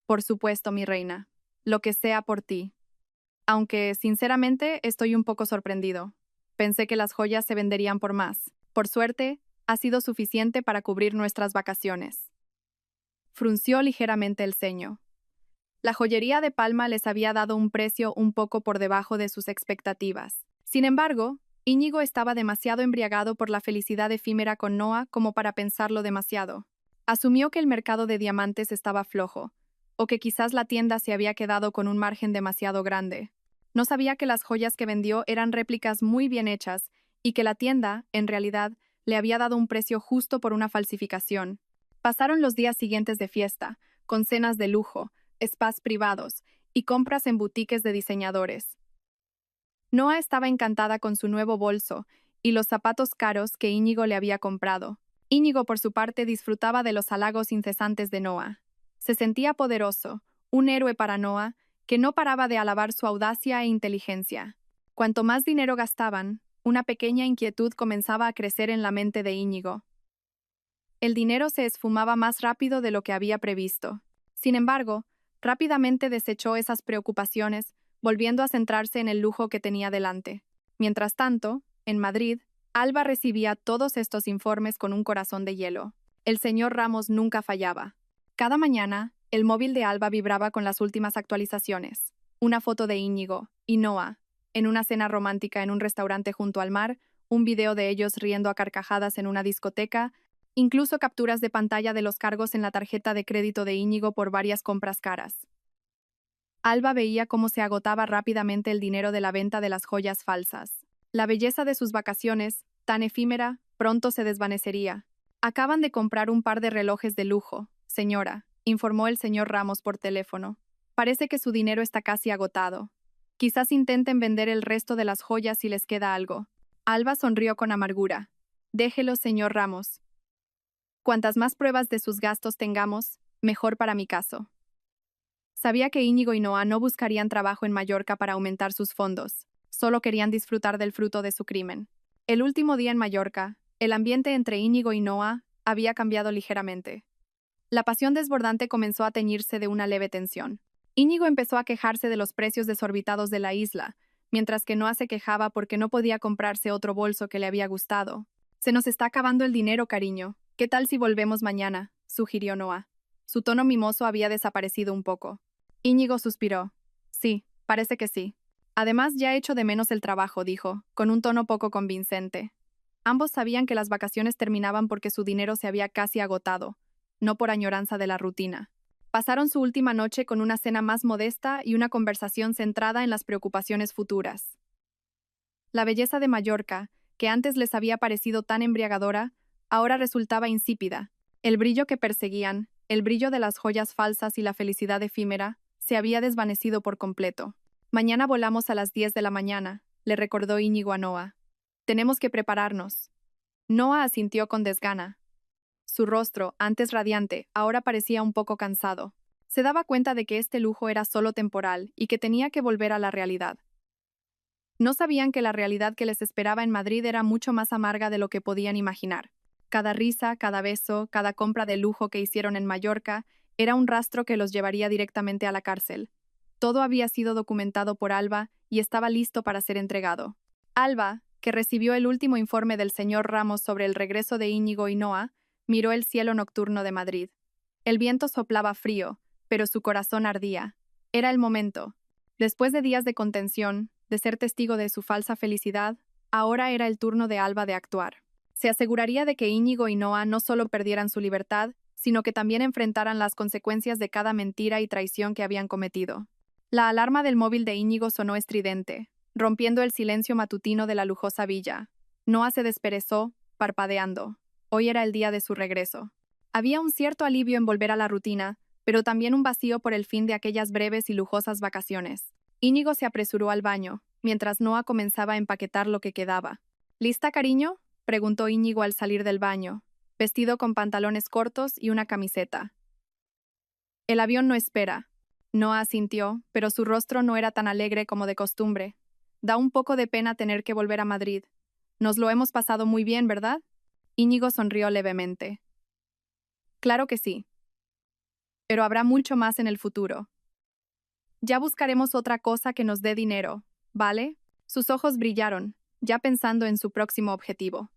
Por supuesto, mi reina. Lo que sea por ti. Aunque, sinceramente, estoy un poco sorprendido. Pensé que las joyas se venderían por más. Por suerte, ha sido suficiente para cubrir nuestras vacaciones. Frunció ligeramente el ceño. La joyería de Palma les había dado un precio un poco por debajo de sus expectativas. Sin embargo, Íñigo estaba demasiado embriagado por la felicidad efímera con Noa como para pensarlo demasiado. Asumió que el mercado de diamantes estaba flojo, o que quizás la tienda se había quedado con un margen demasiado grande. No sabía que las joyas que vendió eran réplicas muy bien hechas y que la tienda, en realidad, le había dado un precio justo por una falsificación. Pasaron los días siguientes de fiesta, con cenas de lujo, spas privados y compras en boutiques de diseñadores. Noa estaba encantada con su nuevo bolso y los zapatos caros que Íñigo le había comprado. Íñigo, por su parte, disfrutaba de los halagos incesantes de Noa. Se sentía poderoso, un héroe para Noa, que no paraba de alabar su audacia e inteligencia. Cuanto más dinero gastaban, una pequeña inquietud comenzaba a crecer en la mente de Íñigo. El dinero se esfumaba más rápido de lo que había previsto. Sin embargo, rápidamente desechó esas preocupaciones, volviendo a centrarse en el lujo que tenía delante. Mientras tanto, en Madrid, Alba recibía todos estos informes con un corazón de hielo. El señor Ramos nunca fallaba. Cada mañana, el móvil de Alba vibraba con las últimas actualizaciones. Una foto de Íñigo y Noa, en una cena romántica en un restaurante junto al mar, un video de ellos riendo a carcajadas en una discoteca, incluso capturas de pantalla de los cargos en la tarjeta de crédito de Íñigo por varias compras caras. Alba veía cómo se agotaba rápidamente el dinero de la venta de las joyas falsas. La belleza de sus vacaciones, tan efímera, pronto se desvanecería. Acaban de comprar un par de relojes de lujo, señora, informó el señor Ramos por teléfono. Parece que su dinero está casi agotado. Quizás intenten vender el resto de las joyas si les queda algo. Alba sonrió con amargura. Déjelo, señor Ramos. Cuantas más pruebas de sus gastos tengamos, mejor para mi caso. Sabía que Íñigo y Noa no buscarían trabajo en Mallorca para aumentar sus fondos, solo querían disfrutar del fruto de su crimen. El último día en Mallorca, el ambiente entre Íñigo y Noa había cambiado ligeramente. La pasión desbordante comenzó a teñirse de una leve tensión. Íñigo empezó a quejarse de los precios desorbitados de la isla, mientras que Noa se quejaba porque no podía comprarse otro bolso que le había gustado. Se nos está acabando el dinero, cariño. ¿Qué tal si volvemos mañana?, sugirió Noa. Su tono mimoso había desaparecido un poco. Íñigo suspiró. Sí, parece que sí. Además, ya echo de menos el trabajo, dijo, con un tono poco convincente. Ambos sabían que las vacaciones terminaban porque su dinero se había casi agotado, no por añoranza de la rutina. Pasaron su última noche con una cena más modesta y una conversación centrada en las preocupaciones futuras. La belleza de Mallorca, que antes les había parecido tan embriagadora, ahora resultaba insípida. El brillo que perseguían, el brillo de las joyas falsas y la felicidad efímera, se había desvanecido por completo. Mañana volamos a las 10 de la mañana, le recordó Íñigo a Noa. Tenemos que prepararnos. Noa asintió con desgana. Su rostro, antes radiante, ahora parecía un poco cansado. Se daba cuenta de que este lujo era solo temporal y que tenía que volver a la realidad. No sabían que la realidad que les esperaba en Madrid era mucho más amarga de lo que podían imaginar. Cada risa, cada beso, cada compra de lujo que hicieron en Mallorca era un rastro que los llevaría directamente a la cárcel. Todo había sido documentado por Alba y estaba listo para ser entregado. Alba, que recibió el último informe del señor Ramos sobre el regreso de Íñigo y Noa, miró el cielo nocturno de Madrid. El viento soplaba frío, pero su corazón ardía. Era el momento. Después de días de contención, de ser testigo de su falsa felicidad, ahora era el turno de Alba de actuar. Se aseguraría de que Íñigo y Noa no solo perdieran su libertad, sino que también enfrentaran las consecuencias de cada mentira y traición que habían cometido. La alarma del móvil de Íñigo sonó estridente, rompiendo el silencio matutino de la lujosa villa. Noa se desperezó, parpadeando. Hoy era el día de su regreso. Había un cierto alivio en volver a la rutina, pero también un vacío por el fin de aquellas breves y lujosas vacaciones. Íñigo se apresuró al baño, mientras Noa comenzaba a empaquetar lo que quedaba. ¿Lista, cariño?, preguntó Íñigo al salir del baño, vestido con pantalones cortos y una camiseta. El avión no espera. Noa asintió, pero su rostro no era tan alegre como de costumbre. Da un poco de pena tener que volver a Madrid. Nos lo hemos pasado muy bien, ¿verdad? Íñigo sonrió levemente. Claro que sí. Pero habrá mucho más en el futuro. Ya buscaremos otra cosa que nos dé dinero, ¿vale? Sus ojos brillaron, ya pensando en su próximo objetivo.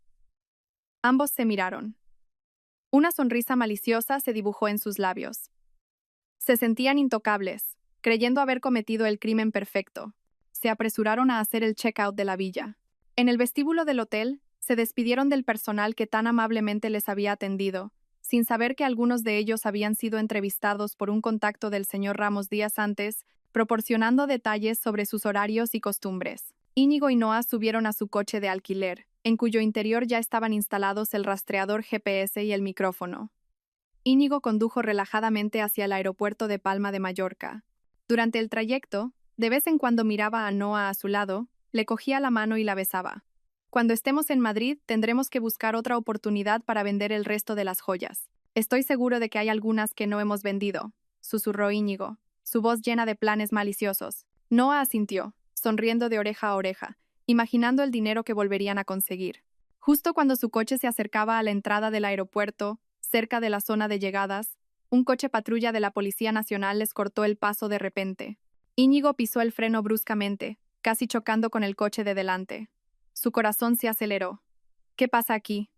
Ambos se miraron. Una sonrisa maliciosa se dibujó en sus labios. Se sentían intocables, creyendo haber cometido el crimen perfecto. Se apresuraron a hacer el check-out de la villa. En el vestíbulo del hotel, se despidieron del personal que tan amablemente les había atendido, sin saber que algunos de ellos habían sido entrevistados por un contacto del señor Ramos días antes, proporcionando detalles sobre sus horarios y costumbres. Íñigo y Noa subieron a su coche de alquiler, en cuyo interior ya estaban instalados el rastreador GPS y el micrófono. Íñigo condujo relajadamente hacia el aeropuerto de Palma de Mallorca. Durante el trayecto, de vez en cuando miraba a Noa a su lado, le cogía la mano y la besaba. Cuando estemos en Madrid, tendremos que buscar otra oportunidad para vender el resto de las joyas. Estoy seguro de que hay algunas que no hemos vendido, susurró Íñigo, su voz llena de planes maliciosos. Noa asintió, sonriendo de oreja a oreja, imaginando el dinero que volverían a conseguir. Justo cuando su coche se acercaba a la entrada del aeropuerto, cerca de la zona de llegadas, un coche patrulla de la Policía Nacional les cortó el paso de repente. Íñigo pisó el freno bruscamente, casi chocando con el coche de delante. Su corazón se aceleró. ¿Qué pasa aquí?,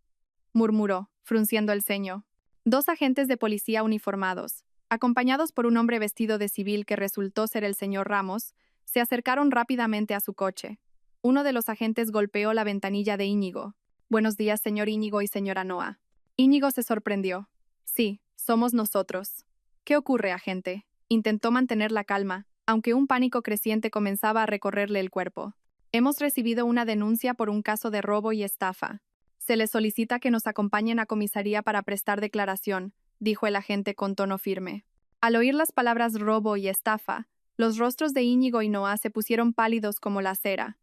murmuró, frunciendo el ceño. Dos agentes de policía uniformados, acompañados por un hombre vestido de civil que resultó ser el señor Ramos, se acercaron rápidamente a su coche. Uno de los agentes golpeó la ventanilla de Íñigo. Buenos días, señor Íñigo y señora Noa. Íñigo se sorprendió. Sí, somos nosotros. ¿Qué ocurre, agente? Intentó mantener la calma, aunque un pánico creciente comenzaba a recorrerle el cuerpo. Hemos recibido una denuncia por un caso de robo y estafa. Se les solicita que nos acompañen a comisaría para prestar declaración, dijo el agente con tono firme. Al oír las palabras robo y estafa, los rostros de Íñigo y Noa se pusieron pálidos como la cera.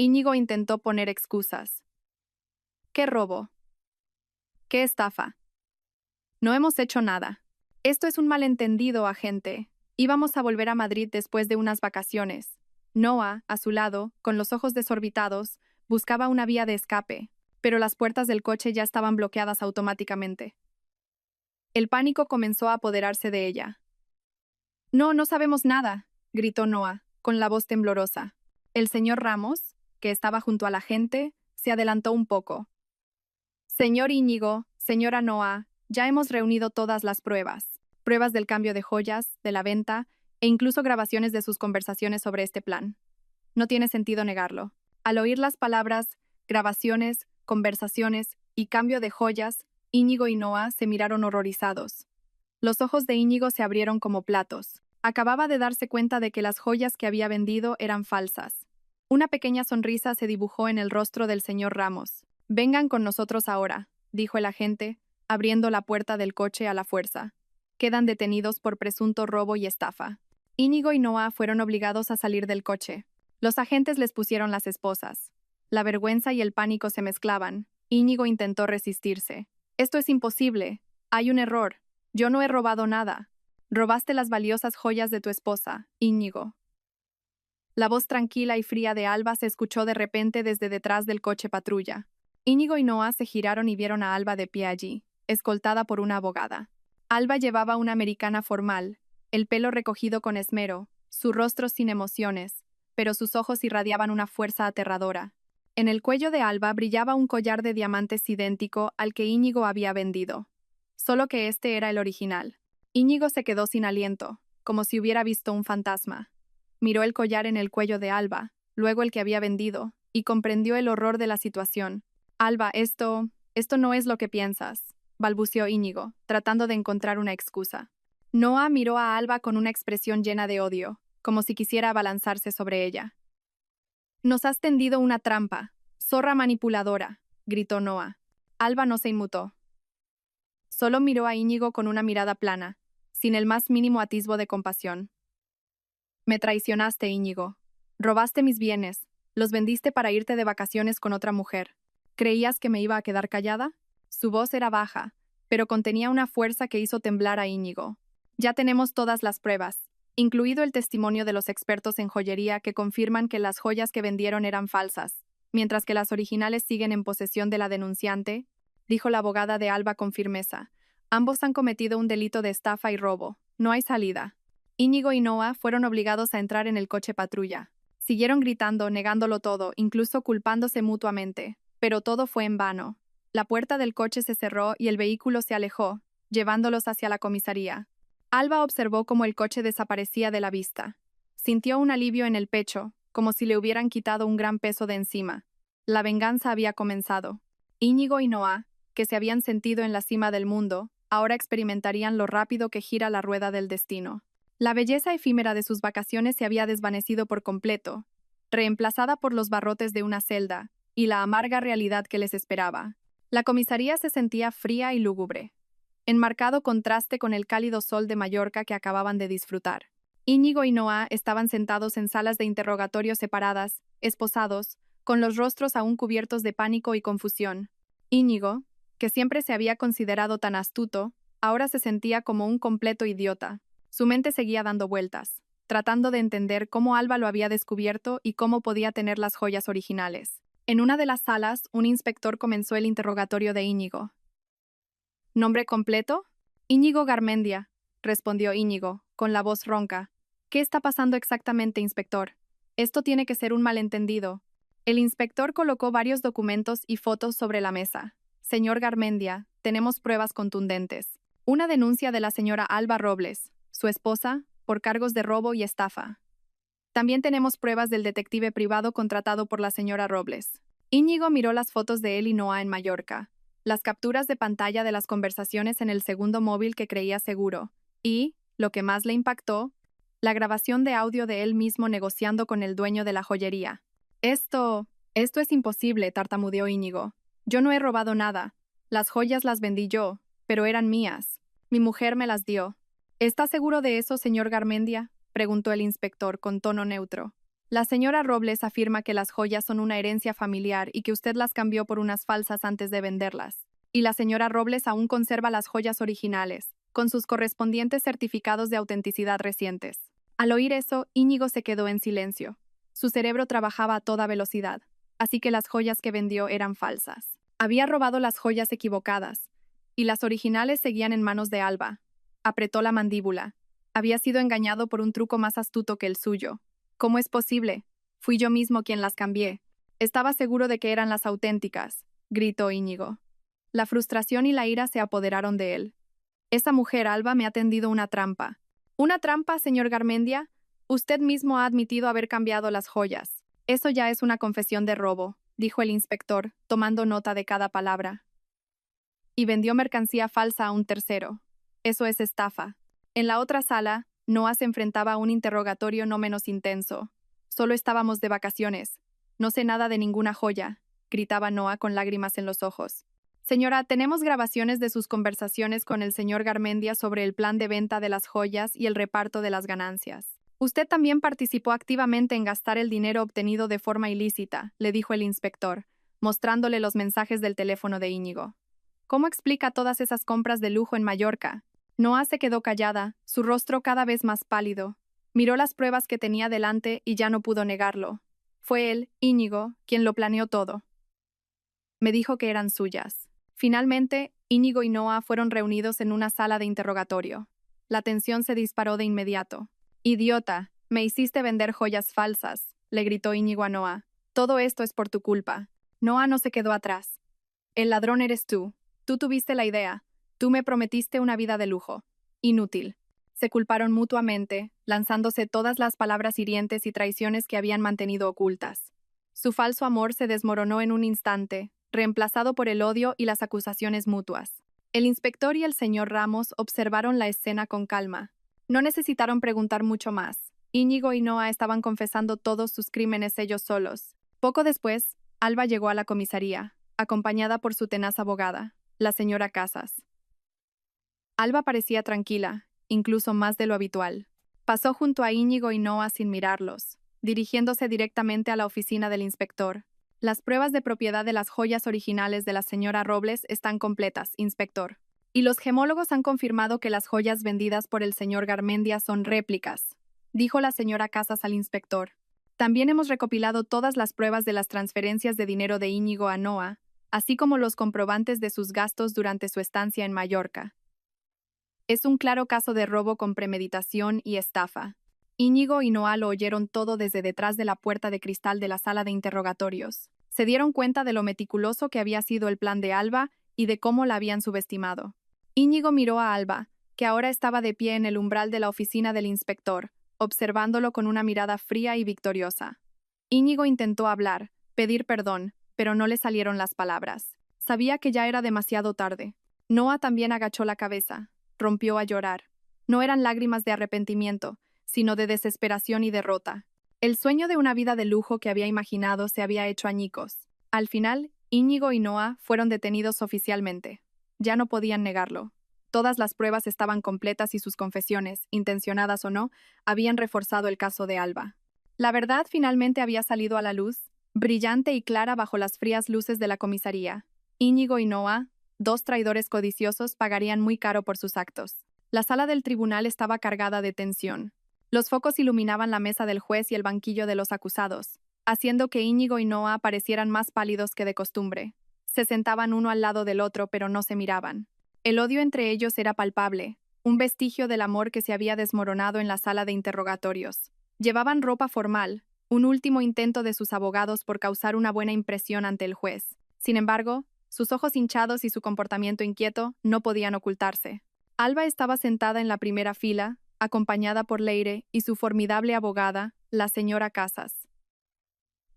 Íñigo intentó poner excusas. ¿Qué robo? ¿Qué estafa? No hemos hecho nada. Esto es un malentendido, agente. Íbamos a volver a Madrid después de unas vacaciones. Noah, a su lado, con los ojos desorbitados, buscaba una vía de escape, pero las puertas del coche ya estaban bloqueadas automáticamente. El pánico comenzó a apoderarse de ella. No, no sabemos nada, gritó Noah, con la voz temblorosa. El señor Ramos, que estaba junto a la gente, se adelantó un poco. Señor Íñigo, señora Noah, ya hemos reunido todas las pruebas. Pruebas del cambio de joyas, de la venta, e incluso grabaciones de sus conversaciones sobre este plan. No tiene sentido negarlo. Al oír las palabras, grabaciones, conversaciones y cambio de joyas, Íñigo y Noah se miraron horrorizados. Los ojos de Íñigo se abrieron como platos. Acababa de darse cuenta de que las joyas que había vendido eran falsas. Una pequeña sonrisa se dibujó en el rostro del señor Ramos. Vengan con nosotros ahora, dijo el agente, abriendo la puerta del coche a la fuerza. Quedan detenidos por presunto robo y estafa. Íñigo y Noah fueron obligados a salir del coche. Los agentes les pusieron las esposas. La vergüenza y el pánico se mezclaban. Íñigo intentó resistirse. Esto es imposible. Hay un error. Yo no he robado nada. Robaste las valiosas joyas de tu esposa, Íñigo. La voz tranquila y fría de Alba se escuchó de repente desde detrás del coche patrulla. Íñigo y Noah se giraron y vieron a Alba de pie allí, escoltada por una abogada. Alba llevaba una americana formal, el pelo recogido con esmero, su rostro sin emociones, pero sus ojos irradiaban una fuerza aterradora. En el cuello de Alba brillaba un collar de diamantes idéntico al que Íñigo había vendido. Solo que este era el original. Íñigo se quedó sin aliento, como si hubiera visto un fantasma. Miró el collar en el cuello de Alba, luego el que había vendido, y comprendió el horror de la situación. Alba, esto no es lo que piensas, balbuceó Íñigo, tratando de encontrar una excusa. Noah miró a Alba con una expresión llena de odio, como si quisiera abalanzarse sobre ella. Nos has tendido una trampa, zorra manipuladora, gritó Noah. Alba no se inmutó. Solo miró a Íñigo con una mirada plana, sin el más mínimo atisbo de compasión. Me traicionaste, Íñigo. Robaste mis bienes, los vendiste para irte de vacaciones con otra mujer. ¿Creías que me iba a quedar callada? Su voz era baja, pero contenía una fuerza que hizo temblar a Íñigo. Ya tenemos todas las pruebas, incluido el testimonio de los expertos en joyería que confirman que las joyas que vendieron eran falsas, mientras que las originales siguen en posesión de la denunciante, dijo la abogada de Alba con firmeza. Ambos han cometido un delito de estafa y robo. No hay salida. Íñigo y Noah fueron obligados a entrar en el coche patrulla. Siguieron gritando, negándolo todo, incluso culpándose mutuamente. Pero todo fue en vano. La puerta del coche se cerró y el vehículo se alejó, llevándolos hacia la comisaría. Alba observó cómo el coche desaparecía de la vista. Sintió un alivio en el pecho, como si le hubieran quitado un gran peso de encima. La venganza había comenzado. Íñigo y Noah, que se habían sentido en la cima del mundo, ahora experimentarían lo rápido que gira la rueda del destino. La belleza efímera de sus vacaciones se había desvanecido por completo, reemplazada por los barrotes de una celda y la amarga realidad que les esperaba. La comisaría se sentía fría y lúgubre, en marcado contraste con el cálido sol de Mallorca que acababan de disfrutar. Íñigo y Noah estaban sentados en salas de interrogatorio separadas, esposados, con los rostros aún cubiertos de pánico y confusión. Íñigo, que siempre se había considerado tan astuto, ahora se sentía como un completo idiota. Su mente seguía dando vueltas, tratando de entender cómo Alba lo había descubierto y cómo podía tener las joyas originales. En una de las salas, un inspector comenzó el interrogatorio de Íñigo. ¿Nombre completo? Íñigo Garmendia, respondió Íñigo, con la voz ronca. ¿Qué está pasando exactamente, inspector? Esto tiene que ser un malentendido. El inspector colocó varios documentos y fotos sobre la mesa. Señor Garmendia, tenemos pruebas contundentes. Una denuncia de la señora Alba Robles, su esposa, por cargos de robo y estafa. También tenemos pruebas del detective privado contratado por la señora Robles. Íñigo miró las fotos de él y Noah en Mallorca, las capturas de pantalla de las conversaciones en el segundo móvil que creía seguro, y, lo que más le impactó, la grabación de audio de él mismo negociando con el dueño de la joyería. Esto es imposible, tartamudeó Íñigo. Yo no he robado nada. Las joyas las vendí yo, pero eran mías. Mi mujer me las dio. ¿Está seguro de eso, señor Garmendia?, preguntó el inspector con tono neutro. La señora Robles afirma que las joyas son una herencia familiar y que usted las cambió por unas falsas antes de venderlas. Y la señora Robles aún conserva las joyas originales, con sus correspondientes certificados de autenticidad recientes. Al oír eso, Íñigo se quedó en silencio. Su cerebro trabajaba a toda velocidad, así que las joyas que vendió eran falsas. Había robado las joyas equivocadas, y las originales seguían en manos de Alba. Apretó la mandíbula. Había sido engañado por un truco más astuto que el suyo. ¿Cómo es posible? Fui yo mismo quien las cambié. Estaba seguro de que eran las auténticas, gritó Íñigo. La frustración y la ira se apoderaron de él. Esa mujer, Alba, me ha tendido una trampa. ¿Una trampa, señor Garmendia? Usted mismo ha admitido haber cambiado las joyas. Eso ya es una confesión de robo, dijo el inspector, tomando nota de cada palabra. Y vendió mercancía falsa a un tercero. Eso es estafa. En la otra sala, Noah se enfrentaba a un interrogatorio no menos intenso. Solo estábamos de vacaciones. No sé nada de ninguna joya, gritaba Noah con lágrimas en los ojos. Señora, tenemos grabaciones de sus conversaciones con el señor Garmendia sobre el plan de venta de las joyas y el reparto de las ganancias. Usted también participó activamente en gastar el dinero obtenido de forma ilícita, le dijo el inspector, mostrándole los mensajes del teléfono de Íñigo. ¿Cómo explica todas esas compras de lujo en Mallorca? Noah se quedó callada, su rostro cada vez más pálido. Miró las pruebas que tenía delante y ya no pudo negarlo. Fue él, Íñigo, quien lo planeó todo. Me dijo que eran suyas. Finalmente, Íñigo y Noah fueron reunidos en una sala de interrogatorio. La tensión se disparó de inmediato. «Idiota, me hiciste vender joyas falsas», le gritó Íñigo a Noah. «Todo esto es por tu culpa». Noah no se quedó atrás. «El ladrón eres tú. Tú tuviste la idea. Tú me prometiste una vida de lujo. Inútil». Se culparon mutuamente, lanzándose todas las palabras hirientes y traiciones que habían mantenido ocultas. Su falso amor se desmoronó en un instante, reemplazado por el odio y las acusaciones mutuas. El inspector y el señor Ramos observaron la escena con calma. No necesitaron preguntar mucho más. Íñigo y Noah estaban confesando todos sus crímenes ellos solos. Poco después, Alba llegó a la comisaría, acompañada por su tenaz abogada, la señora Casas. Alba parecía tranquila, incluso más de lo habitual. Pasó junto a Íñigo y Noah sin mirarlos, dirigiéndose directamente a la oficina del inspector. Las pruebas de propiedad de las joyas originales de la señora Robles están completas, inspector. Y los gemólogos han confirmado que las joyas vendidas por el señor Garmendia son réplicas, dijo la señora Casas al inspector. También hemos recopilado todas las pruebas de las transferencias de dinero de Íñigo a Noah, así como los comprobantes de sus gastos durante su estancia en Mallorca. Es un claro caso de robo con premeditación y estafa. Íñigo y Noah lo oyeron todo desde detrás de la puerta de cristal de la sala de interrogatorios. Se dieron cuenta de lo meticuloso que había sido el plan de Alba y de cómo la habían subestimado. Íñigo miró a Alba, que ahora estaba de pie en el umbral de la oficina del inspector, observándolo con una mirada fría y victoriosa. Íñigo intentó hablar, pedir perdón, pero no le salieron las palabras. Sabía que ya era demasiado tarde. Noah también agachó la cabeza. Rompió a llorar. No eran lágrimas de arrepentimiento, sino de desesperación y derrota. El sueño de una vida de lujo que había imaginado se había hecho añicos. Al final, Íñigo y Noah fueron detenidos oficialmente. Ya no podían negarlo. Todas las pruebas estaban completas y sus confesiones, intencionadas o no, habían reforzado el caso de Alba. La verdad finalmente había salido a la luz, brillante y clara bajo las frías luces de la comisaría. Íñigo y Noah, dos traidores codiciosos, pagarían muy caro por sus actos. La sala del tribunal estaba cargada de tensión. Los focos iluminaban la mesa del juez y el banquillo de los acusados, haciendo que Íñigo y Noah parecieran más pálidos que de costumbre. Se sentaban uno al lado del otro, pero no se miraban. El odio entre ellos era palpable, un vestigio del amor que se había desmoronado en la sala de interrogatorios. Llevaban ropa formal, un último intento de sus abogados por causar una buena impresión ante el juez. Sin embargo, sus ojos hinchados y su comportamiento inquieto no podían ocultarse. Alba estaba sentada en la primera fila, acompañada por Leire y su formidable abogada, la señora Casas.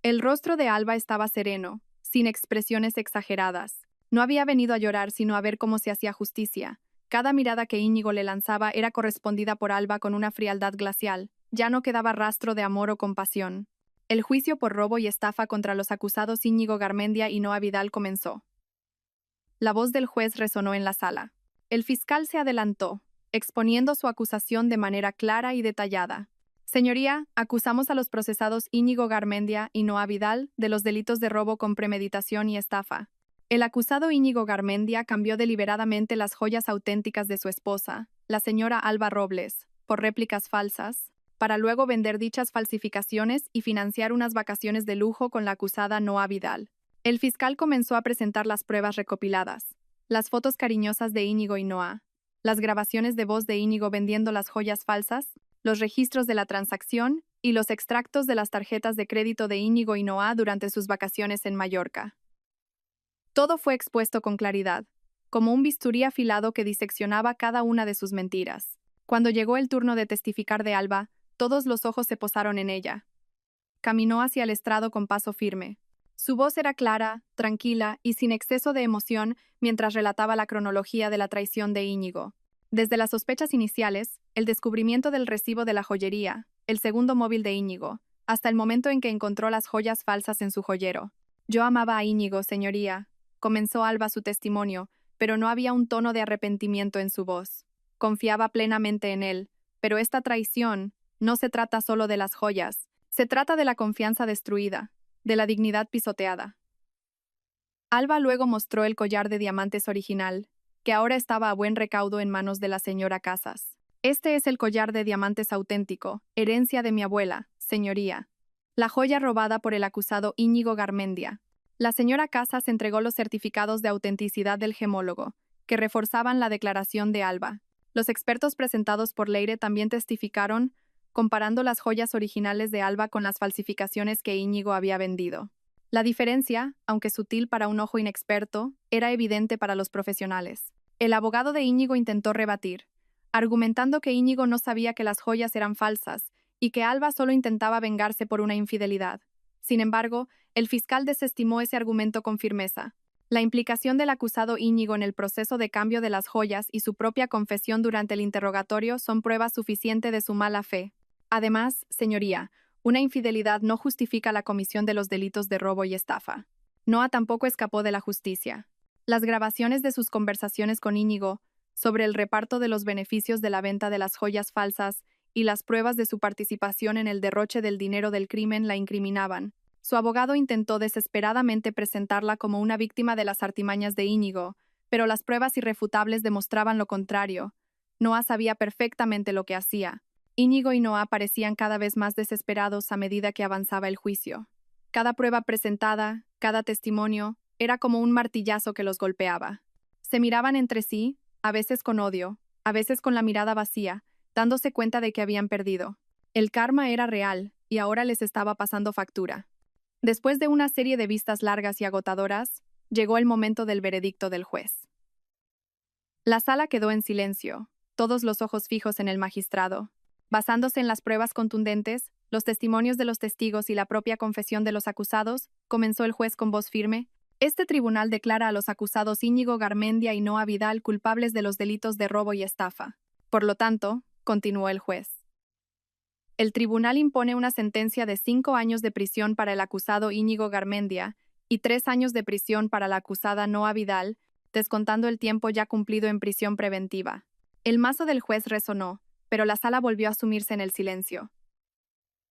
El rostro de Alba estaba sereno, sin expresiones exageradas. No había venido a llorar, sino a ver cómo se hacía justicia. Cada mirada que Íñigo le lanzaba era correspondida por Alba con una frialdad glacial. Ya no quedaba rastro de amor o compasión. El juicio por robo y estafa contra los acusados Íñigo Garmendia y Noah Vidal comenzó. La voz del juez resonó en la sala. El fiscal se adelantó, exponiendo su acusación de manera clara y detallada. Señoría, acusamos a los procesados Íñigo Garmendia y Noa Vidal de los delitos de robo con premeditación y estafa. El acusado Íñigo Garmendia cambió deliberadamente las joyas auténticas de su esposa, la señora Alba Robles, por réplicas falsas, para luego vender dichas falsificaciones y financiar unas vacaciones de lujo con la acusada Noa Vidal. El fiscal comenzó a presentar las pruebas recopiladas, las fotos cariñosas de Íñigo y Noa, las grabaciones de voz de Íñigo vendiendo las joyas falsas, los registros de la transacción y los extractos de las tarjetas de crédito de Íñigo y Noa durante sus vacaciones en Mallorca. Todo fue expuesto con claridad, como un bisturí afilado que diseccionaba cada una de sus mentiras. Cuando llegó el turno de testificar de Alba, todos los ojos se posaron en ella. Caminó hacia el estrado con paso firme. Su voz era clara, tranquila y sin exceso de emoción mientras relataba la cronología de la traición de Íñigo. Desde las sospechas iniciales, el descubrimiento del recibo de la joyería, el segundo móvil de Íñigo, hasta el momento en que encontró las joyas falsas en su joyero. Yo amaba a Íñigo, señoría, comenzó Alba su testimonio, pero no había un tono de arrepentimiento en su voz. Confiaba plenamente en él, pero esta traición no se trata solo de las joyas, se trata de la confianza destruida, de la dignidad pisoteada. Alba luego mostró el collar de diamantes original, que ahora estaba a buen recaudo en manos de la señora Casas. Este es el collar de diamantes auténtico, herencia de mi abuela, señoría. La joya robada por el acusado Íñigo Garmendia. La señora Casas entregó los certificados de autenticidad del gemólogo, que reforzaban la declaración de Alba. Los expertos presentados por Leire también testificaron, comparando las joyas originales de Alba con las falsificaciones que Íñigo había vendido. La diferencia, aunque sutil para un ojo inexperto, era evidente para los profesionales. El abogado de Íñigo intentó rebatir, argumentando que Íñigo no sabía que las joyas eran falsas y que Alba solo intentaba vengarse por una infidelidad. Sin embargo, el fiscal desestimó ese argumento con firmeza. La implicación del acusado Íñigo en el proceso de cambio de las joyas y su propia confesión durante el interrogatorio son prueba suficiente de su mala fe. Además, señoría, una infidelidad no justifica la comisión de los delitos de robo y estafa. Noa tampoco escapó de la justicia. Las grabaciones de sus conversaciones con Íñigo sobre el reparto de los beneficios de la venta de las joyas falsas y las pruebas de su participación en el derroche del dinero del crimen la incriminaban. Su abogado intentó desesperadamente presentarla como una víctima de las artimañas de Íñigo, pero las pruebas irrefutables demostraban lo contrario. Noa sabía perfectamente lo que hacía. Íñigo y Noa parecían cada vez más desesperados a medida que avanzaba el juicio. Cada prueba presentada, cada testimonio, era como un martillazo que los golpeaba. Se miraban entre sí, a veces con odio, a veces con la mirada vacía, dándose cuenta de que habían perdido. El karma era real, y ahora les estaba pasando factura. Después de una serie de vistas largas y agotadoras, llegó el momento del veredicto del juez. La sala quedó en silencio, todos los ojos fijos en el magistrado. Basándose en las pruebas contundentes, los testimonios de los testigos y la propia confesión de los acusados, comenzó el juez con voz firme. Este tribunal declara a los acusados Íñigo Garmendia y Noa Vidal culpables de los delitos de robo y estafa. Por lo tanto, continuó el juez, el tribunal impone una sentencia de 5 años de prisión para el acusado Íñigo Garmendia y 3 años de prisión para la acusada Noa Vidal, descontando el tiempo ya cumplido en prisión preventiva. El mazo del juez resonó, pero la sala volvió a sumirse en el silencio.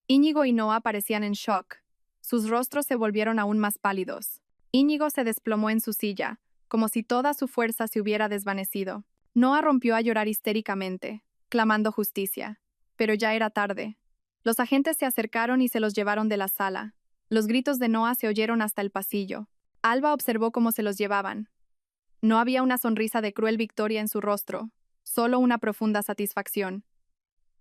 Íñigo y Noa parecían en shock. Sus rostros se volvieron aún más pálidos. Íñigo se desplomó en su silla, como si toda su fuerza se hubiera desvanecido. Noa rompió a llorar histéricamente, clamando justicia. Pero ya era tarde. Los agentes se acercaron y se los llevaron de la sala. Los gritos de Noa se oyeron hasta el pasillo. Alba observó cómo se los llevaban. No había una sonrisa de cruel victoria en su rostro, solo una profunda satisfacción.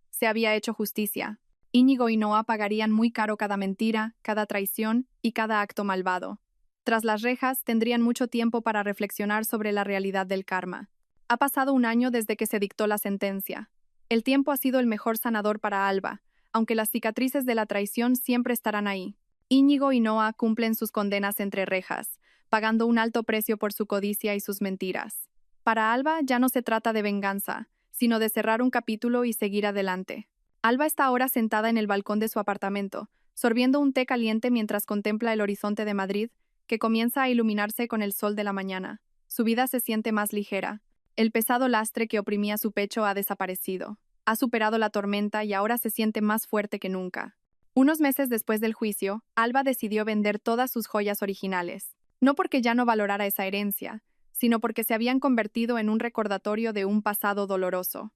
Se había hecho justicia. Íñigo y Noa pagarían muy caro cada mentira, cada traición y cada acto malvado. Tras las rejas, tendrían mucho tiempo para reflexionar sobre la realidad del karma. Ha pasado un año desde que se dictó la sentencia. El tiempo ha sido el mejor sanador para Alba, aunque las cicatrices de la traición siempre estarán ahí. Íñigo y Noa cumplen sus condenas entre rejas, pagando un alto precio por su codicia y sus mentiras. Para Alba ya no se trata de venganza, sino de cerrar un capítulo y seguir adelante. Alba está ahora sentada en el balcón de su apartamento, sorbiendo un té caliente mientras contempla el horizonte de Madrid, que comienza a iluminarse con el sol de la mañana. Su vida se siente más ligera. El pesado lastre que oprimía su pecho ha desaparecido. Ha superado la tormenta y ahora se siente más fuerte que nunca. Unos meses después del juicio, Alba decidió vender todas sus joyas originales. No porque ya no valorara esa herencia, sino porque se habían convertido en un recordatorio de un pasado doloroso.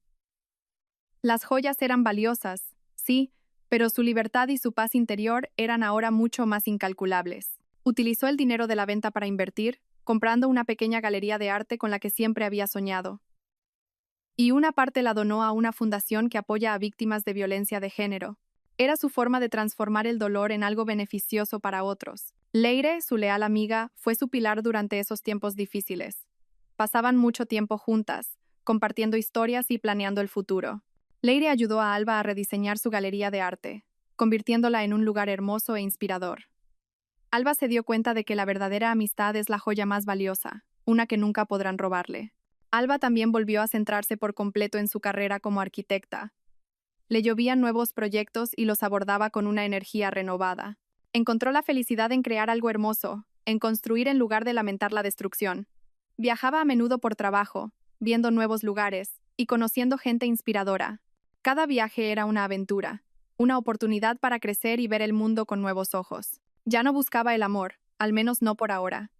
Las joyas eran valiosas, sí, pero su libertad y su paz interior eran ahora mucho más incalculables. Utilizó el dinero de la venta para invertir, comprando una pequeña galería de arte con la que siempre había soñado. Y una parte la donó a una fundación que apoya a víctimas de violencia de género. Era su forma de transformar el dolor en algo beneficioso para otros. Leire, su leal amiga, fue su pilar durante esos tiempos difíciles. Pasaban mucho tiempo juntas, compartiendo historias y planeando el futuro. Leire ayudó a Alba a rediseñar su galería de arte, convirtiéndola en un lugar hermoso e inspirador. Alba se dio cuenta de que la verdadera amistad es la joya más valiosa, una que nunca podrán robarle. Alba también volvió a centrarse por completo en su carrera como arquitecta. Le llovían nuevos proyectos y los abordaba con una energía renovada. Encontró la felicidad en crear algo hermoso, en construir en lugar de lamentar la destrucción. Viajaba a menudo por trabajo, viendo nuevos lugares y conociendo gente inspiradora. Cada viaje era una aventura, una oportunidad para crecer y ver el mundo con nuevos ojos. Ya no buscaba el amor, al menos no por ahora.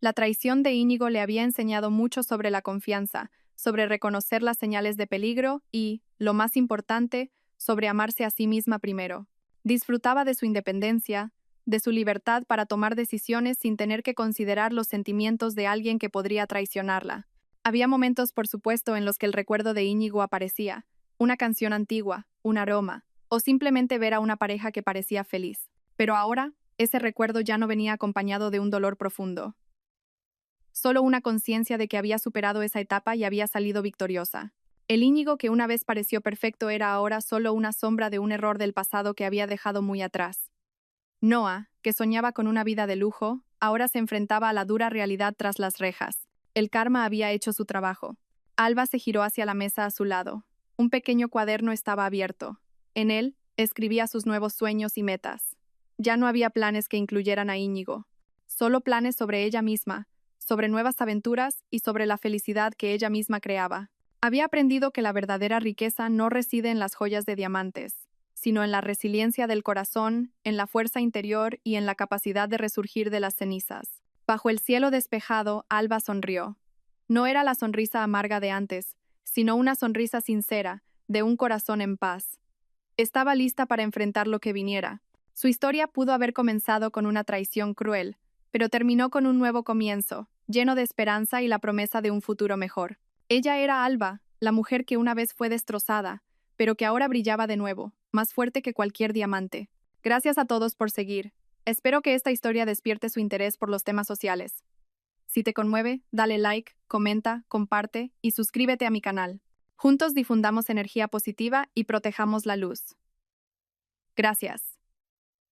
La traición de Íñigo le había enseñado mucho sobre la confianza, sobre reconocer las señales de peligro y, lo más importante, sobre amarse a sí misma primero. Disfrutaba de su independencia, de su libertad para tomar decisiones sin tener que considerar los sentimientos de alguien que podría traicionarla. Había momentos, por supuesto, en los que el recuerdo de Íñigo aparecía, una canción antigua, un aroma, o simplemente ver a una pareja que parecía feliz. Pero ahora, ese recuerdo ya no venía acompañado de un dolor profundo. Solo una conciencia de que había superado esa etapa y había salido victoriosa. El Íñigo que una vez pareció perfecto era ahora solo una sombra de un error del pasado que había dejado muy atrás. Noah, que soñaba con una vida de lujo, ahora se enfrentaba a la dura realidad tras las rejas. El karma había hecho su trabajo. Alba se giró hacia la mesa a su lado. Un pequeño cuaderno estaba abierto. En él, escribía sus nuevos sueños y metas. Ya no había planes que incluyeran a Íñigo. Solo planes sobre ella misma, sobre nuevas aventuras y sobre la felicidad que ella misma creaba. Había aprendido que la verdadera riqueza no reside en las joyas de diamantes, sino en la resiliencia del corazón, en la fuerza interior y en la capacidad de resurgir de las cenizas. Bajo el cielo despejado, Alba sonrió. No era la sonrisa amarga de antes, sino una sonrisa sincera, de un corazón en paz. Estaba lista para enfrentar lo que viniera. Su historia pudo haber comenzado con una traición cruel, pero terminó con un nuevo comienzo, lleno de esperanza y la promesa de un futuro mejor. Ella era Alba, la mujer que una vez fue destrozada, pero que ahora brillaba de nuevo, más fuerte que cualquier diamante. Gracias a todos por seguir. Espero que esta historia despierte su interés por los temas sociales. Si te conmueve, dale like, comenta, comparte y suscríbete a mi canal. Juntos difundamos energía positiva y protejamos la luz. Gracias.